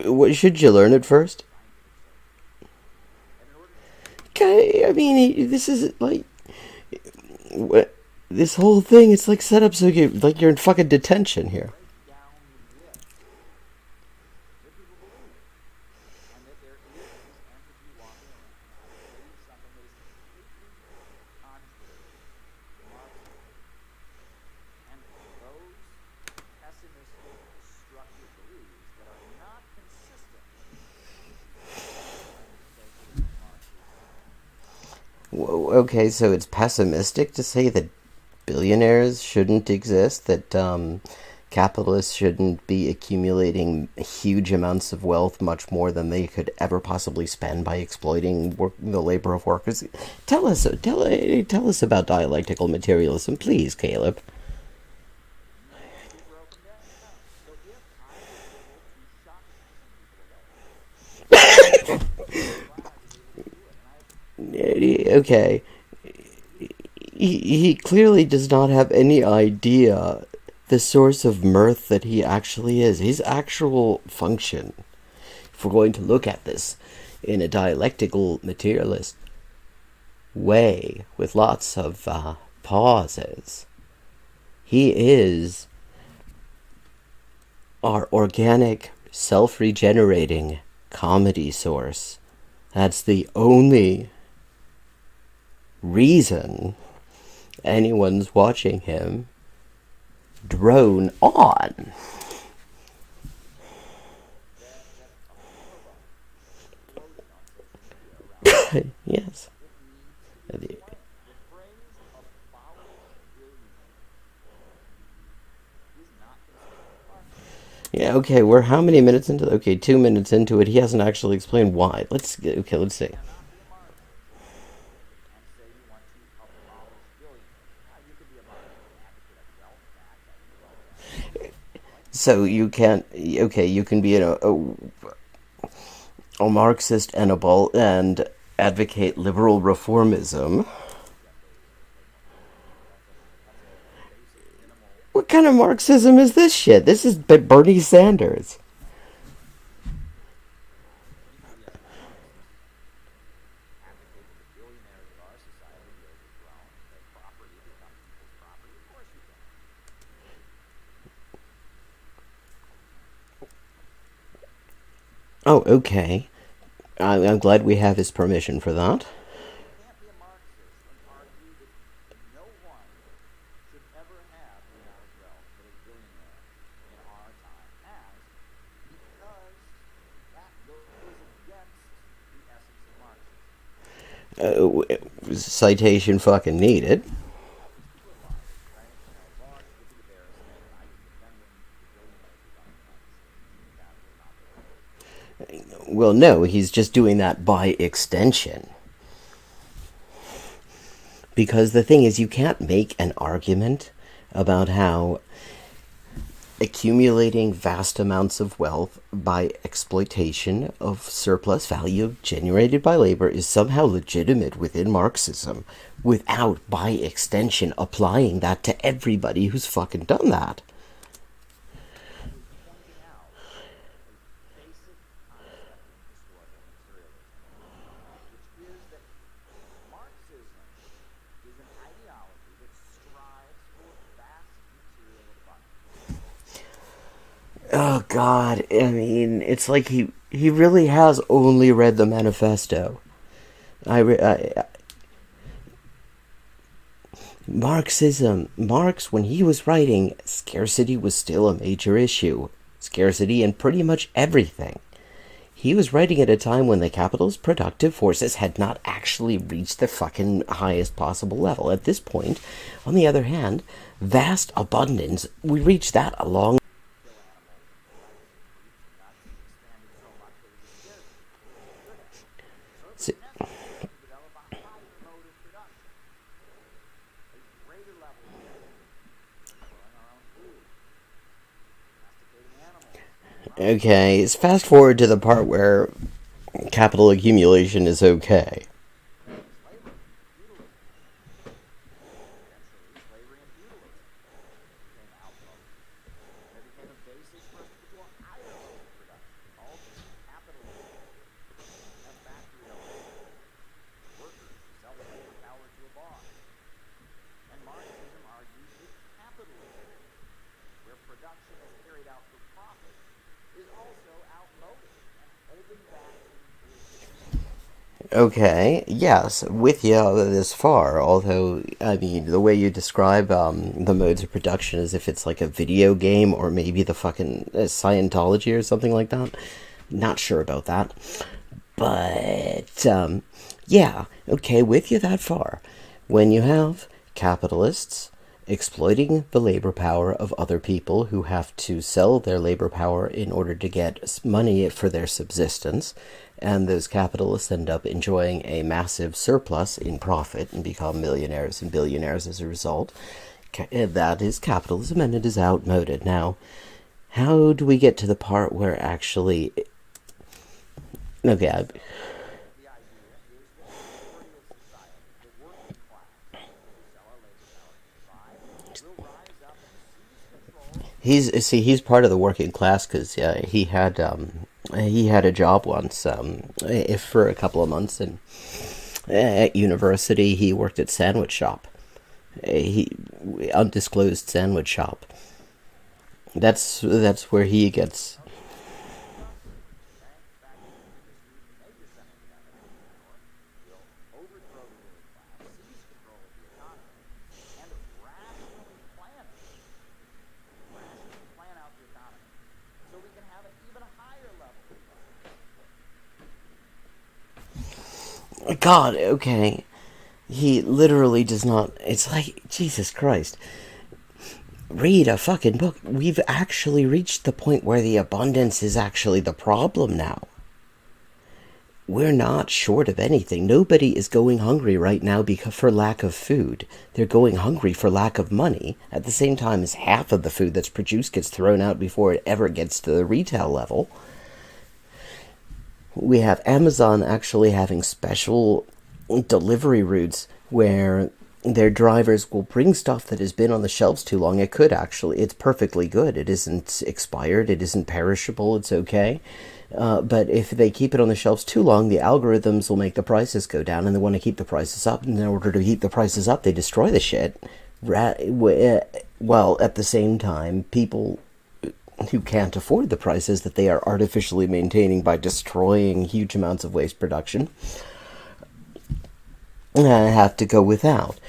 What should you learn it first? Okay, I mean, this is like this whole thing. It's like set up so you're in fucking detention here. Okay, so it's pessimistic to say that billionaires shouldn't exist, that capitalists shouldn't be accumulating huge amounts of wealth, much more than they could ever possibly spend by exploiting the labor of workers. Tell us about dialectical materialism, please, Caleb. Okay, he clearly does not have any idea the source of mirth that he actually is. His actual function, if we're going to look at this in a dialectical materialist way with lots of pauses, he is our organic, self-regenerating comedy source. That's the only reason anyone's watching him drone on. Yes. Yeah, okay, we're how many minutes into it? Okay, 2 minutes into it. He hasn't actually explained why. Let's see. So you can't. Okay, you can be a Marxist and advocate liberal reformism. What kind of Marxism is this shit? This is Bernie Sanders. Oh, okay. I'm glad we have his permission for that. Uh, Citation fucking needed. Well, no, he's just doing that by extension. Because the thing is, you can't make an argument about how accumulating vast amounts of wealth by exploitation of surplus value generated by labor is somehow legitimate within Marxism without, by extension, applying that to everybody who's fucking done that. Oh God! I mean, it's like he really has only read the manifesto. Marx, when he was writing, scarcity was still a major issue. Scarcity in pretty much everything. He was writing at a time when the capitalist productive forces had not actually reached the fucking highest possible level. At this point, on the other hand, vast abundance, we reached that a long. Okay, let's fast forward to the part where capital accumulation is okay. Okay, yes, with you this far. Although, I mean, the way you describe the modes of production as if it's like a video game or maybe the fucking Scientology or something like that. Not sure about that. But, yeah, okay, with you that far. When you have capitalists exploiting the labor power of other people who have to sell their labor power in order to get money for their subsistence, and those capitalists end up enjoying a massive surplus in profit and become millionaires and billionaires as a result. That is capitalism, and it is outmoded. Now, how do we get to the part where actually... Okay, he's part of the working class because he had a job once, if for a couple of months, and at university he worked at sandwich shop. He undisclosed sandwich shop. That's where he gets. God, okay. He literally does not. It's like, Jesus Christ. Read a fucking book. We've actually reached the point where the abundance is actually the problem now. We're not short of anything. Nobody is going hungry right now because for lack of food. They're going hungry for lack of money. At the same time as half of the food that's produced gets thrown out before it ever gets to the retail level. We have Amazon actually having special delivery routes where their drivers will bring stuff that has been on the shelves too long. It's perfectly good. It isn't expired. It isn't perishable. It's okay. But if they keep it on the shelves too long, the algorithms will make the prices go down, and they want to keep the prices up. And in order to keep the prices up, they destroy the shit. While at the same time, people who can't afford the prices that they are artificially maintaining by destroying huge amounts of waste production have to go without.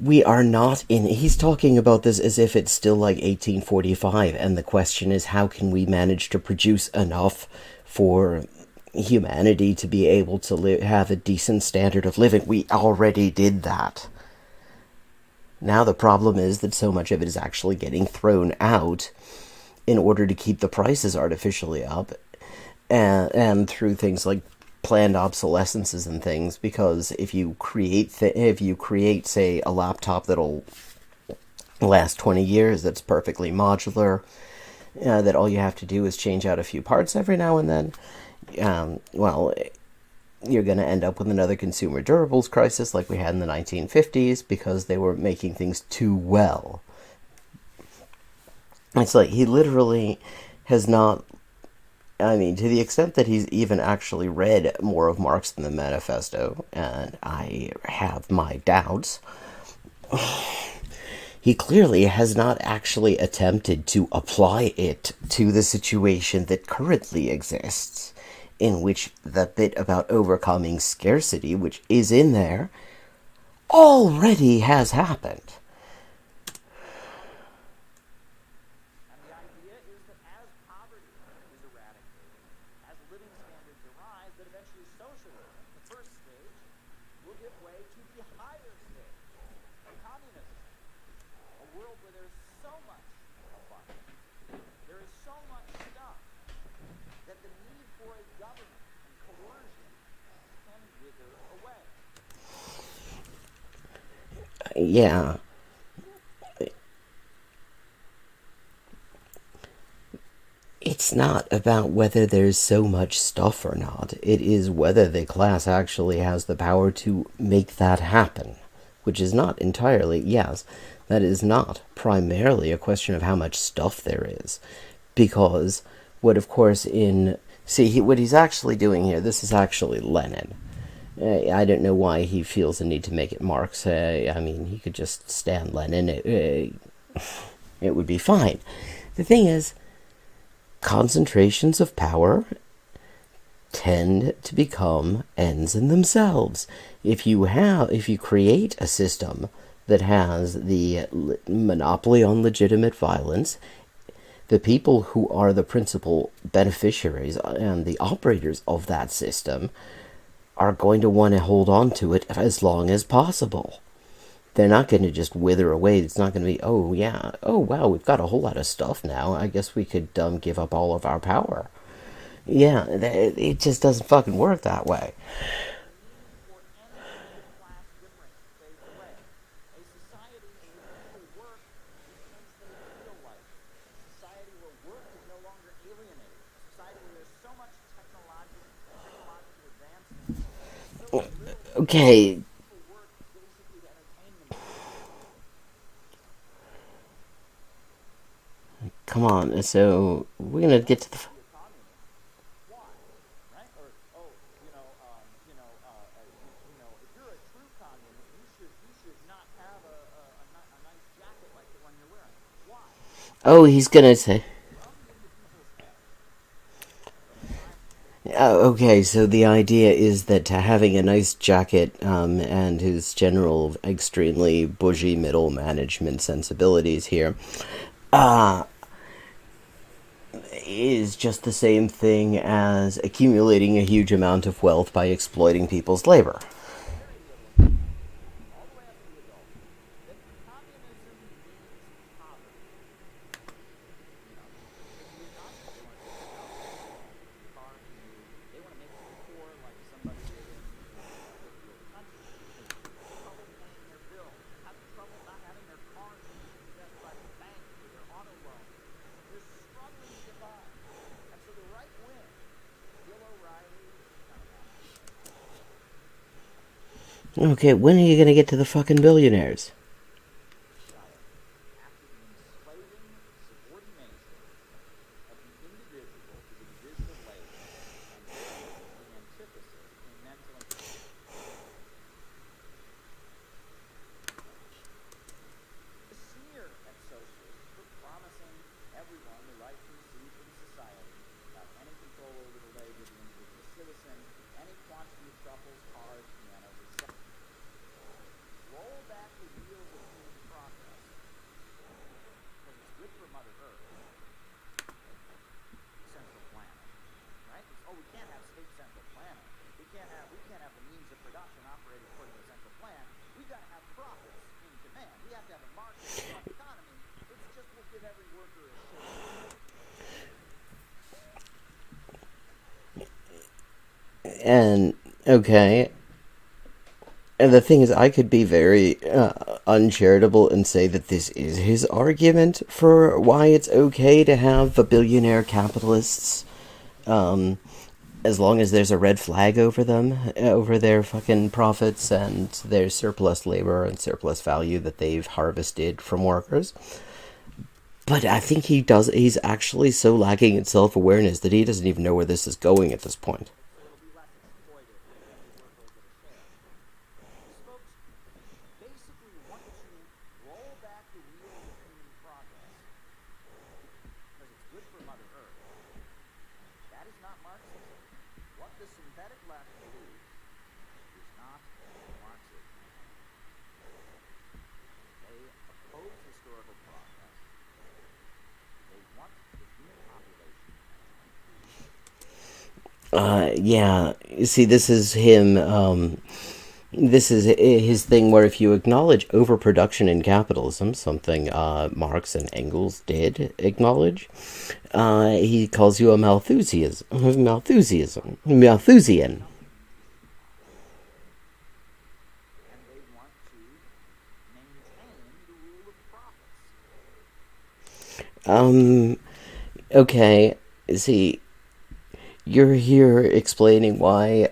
We are not in... He's talking about this as if it's still like 1845, and the question is, how can we manage to produce enough for humanity to be able to have a decent standard of living? We already did that. Now the problem is that so much of it is actually getting thrown out in order to keep the prices artificially up, and through things like planned obsolescences and things, because if you create say a laptop that'll last 20 years, that's perfectly modular, that all you have to do is change out a few parts every now and then, well, you're going to end up with another consumer durables crisis like we had in the 1950s, because they were making things too well. It's like he literally has not, I mean, to the extent that he's even actually read more of Marx than the Manifesto, and I have my doubts, he clearly has not actually attempted to apply it to the situation that currently exists, in which the bit about overcoming scarcity, which is in there, already has happened. Yeah. It's not about whether there's so much stuff or not. It is whether the class actually has the power to make that happen. Which is not entirely, yes, that is not primarily a question of how much stuff there is. Because what, of course, what he's actually doing here, this is actually Lenin. I don't know why he feels the need to make it Marx. I mean, he could just stand Lenin. It would be fine. The thing is, concentrations of power tend to become ends in themselves. If you create a system that has the monopoly on legitimate violence, the people who are the principal beneficiaries and the operators of that system are going to want to hold on to it as long as possible. They're not going to just wither away. It's not going to be, oh yeah, oh wow, we've got a whole lot of stuff now. I guess we could give up all of our power. Yeah, it just doesn't fucking work that way. Okay. Come on, so we're gonna get to the. Oh, he's gonna say. Okay, so the idea is that having a nice jacket and his general extremely bougie middle management sensibilities here is just the same thing as accumulating a huge amount of wealth by exploiting people's labor. Okay, when are you gonna get to the fucking billionaires? And, okay, and the thing is, I could be very uncharitable and say that this is his argument for why it's okay to have the billionaire capitalists, as long as there's a red flag over them, over their fucking profits and their surplus labor and surplus value that they've harvested from workers. But I think he's actually so lacking in self-awareness that he doesn't even know where this is going at this point. Yeah, see, this is him. This is his thing where if you acknowledge overproduction in capitalism, something Marx and Engels did acknowledge, he calls you a Malthusian. Okay, see, you're here explaining why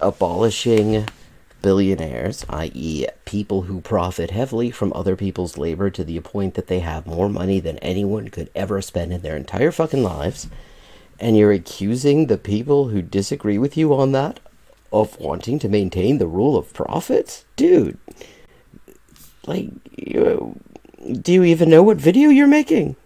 abolishing billionaires, i.e., people who profit heavily from other people's labor to the point that they have more money than anyone could ever spend in their entire fucking lives, and you're accusing the people who disagree with you on that of wanting to maintain the rule of profits? Dude, like, do you even know what video you're making?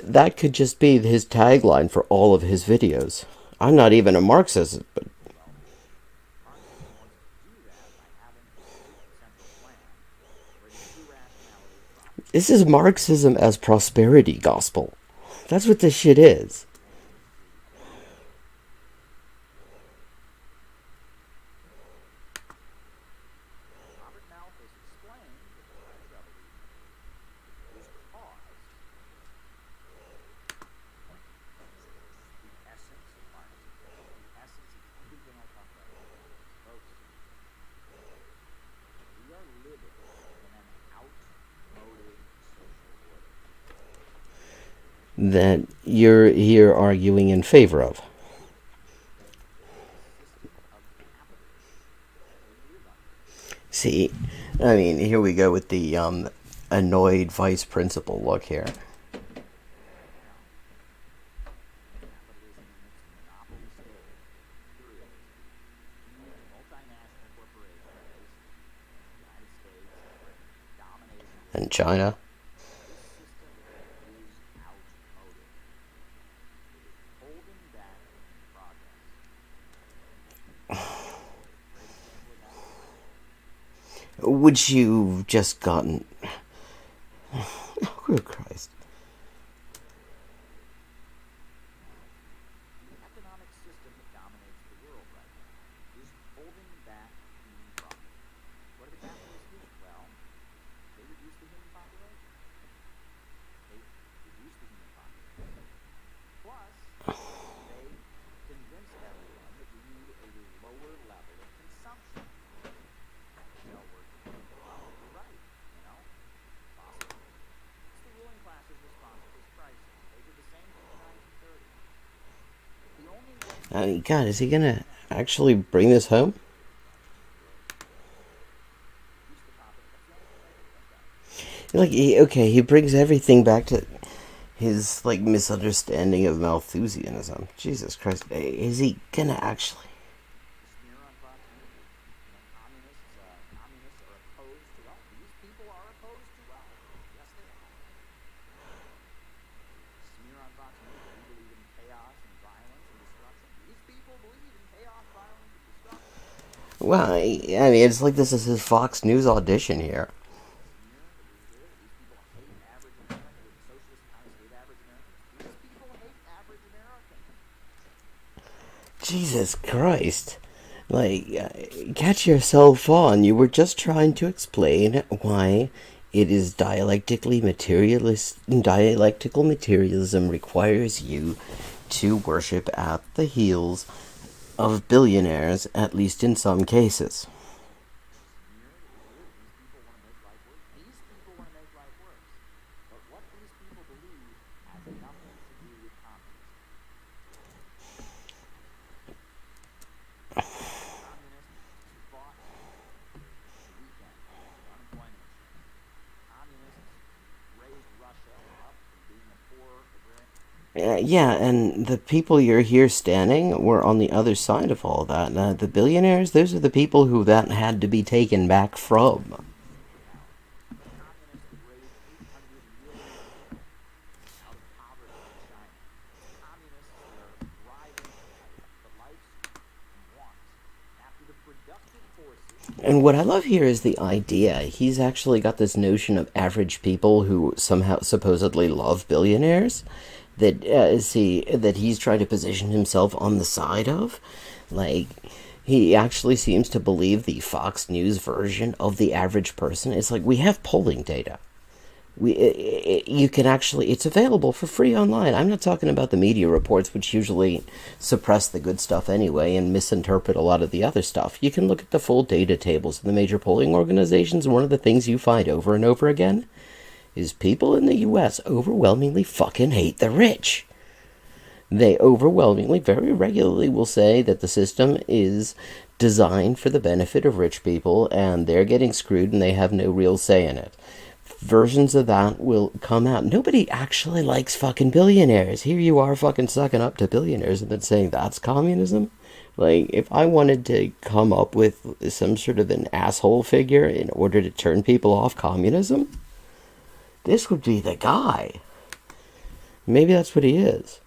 That could just be his tagline for all of his videos. I'm not even a Marxist, but this is Marxism as prosperity gospel. That's what this shit is. That you're here arguing in favor of. See, I mean, here we go with the annoyed vice principal look here. And China. Would you just gotten... Oh, Christ. I mean, God, is he gonna actually bring this home? Like, he brings everything back to his, like, misunderstanding of Malthusianism. Jesus Christ, is he gonna actually... Well, I mean, it's like this is his Fox News audition here. Jesus Christ. Like, catch yourself on. You were just trying to explain why it is dialectical materialism requires you to worship at the heels of billionaires, at least in some cases. Yeah, and the people you're here standing were on the other side of all that. The billionaires, those are the people who that had to be taken back from. And what I love here is the idea. He's actually got this notion of average people who somehow supposedly love billionaires that that he's trying to position himself on the side of. Like, he actually seems to believe the Fox News version of the average person. It's like, we have polling data. You can actually, it's available for free online. I'm not talking about the media reports, which usually suppress the good stuff anyway and misinterpret a lot of the other stuff. You can look at the full data tables of the major polling organizations, and one of the things you find over and over again is people in the US overwhelmingly fucking hate the rich. They overwhelmingly, very regularly will say that the system is designed for the benefit of rich people and they're getting screwed and they have no real say in it. Versions of that will come out. Nobody actually likes fucking billionaires. Here you are fucking sucking up to billionaires and then saying that's communism. Like, if I wanted to come up with some sort of an asshole figure in order to turn people off communism, this would be the guy. Maybe that's what he is.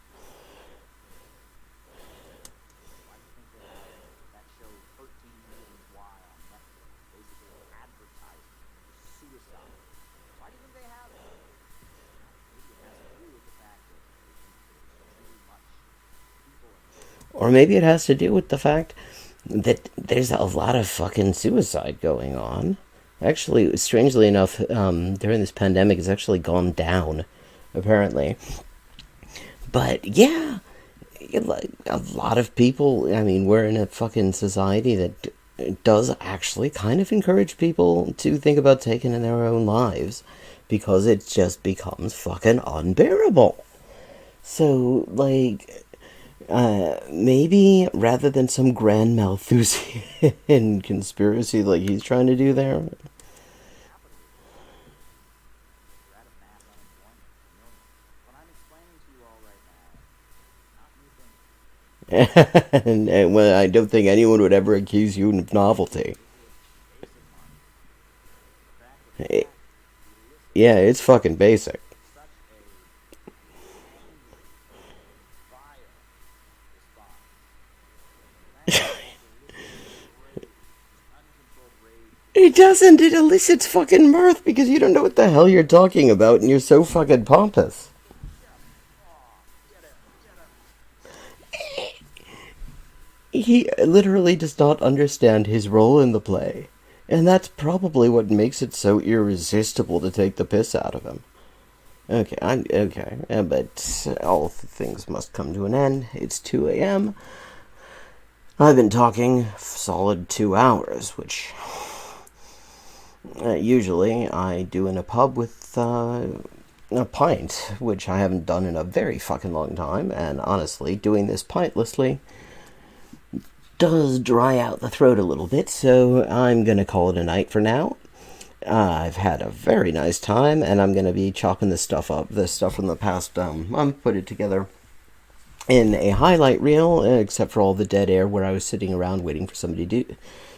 Or maybe it has to do with the fact that there's a lot of fucking suicide going on. Actually, strangely enough, during this pandemic, it's actually gone down, apparently. But yeah, a lot of people, I mean, we're in a fucking society that does actually kind of encourage people to think about taking their own lives because it just becomes fucking unbearable. So, like, maybe rather than some grand Malthusian conspiracy like he's trying to do there. And well, I don't think anyone would ever accuse you of novelty. Yeah, it's fucking basic. It doesn't. It elicits fucking mirth because you don't know what the hell you're talking about and you're so fucking pompous. He literally does not understand his role in the play. And that's probably what makes it so irresistible to take the piss out of him. Okay, I'm okay, but all things must come to an end. It's 2 a.m. I've been talking solid 2 hours, which usually I do in a pub with a pint, which I haven't done in a very fucking long time. And honestly, doing this pintlessly does dry out the throat a little bit, so I'm gonna call it a night for now. I've had a very nice time, and I'm gonna be chopping this stuff up. This stuff from the past month, put it together in a highlight reel, except for all the dead air where I was sitting around waiting for somebody to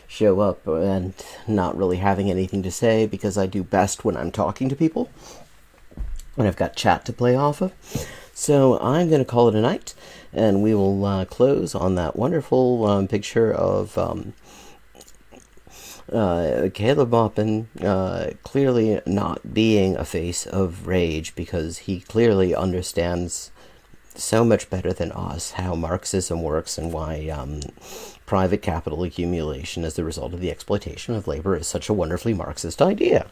show up and not really having anything to say, because I do best when I'm talking to people when I've got chat to play off of. So I'm going to call it a night, and we will close on that wonderful picture of Caleb Maupin clearly not being a face of rage, because he clearly understands so much better than us how Marxism works and why private capital accumulation as the result of the exploitation of labor is such a wonderfully Marxist idea.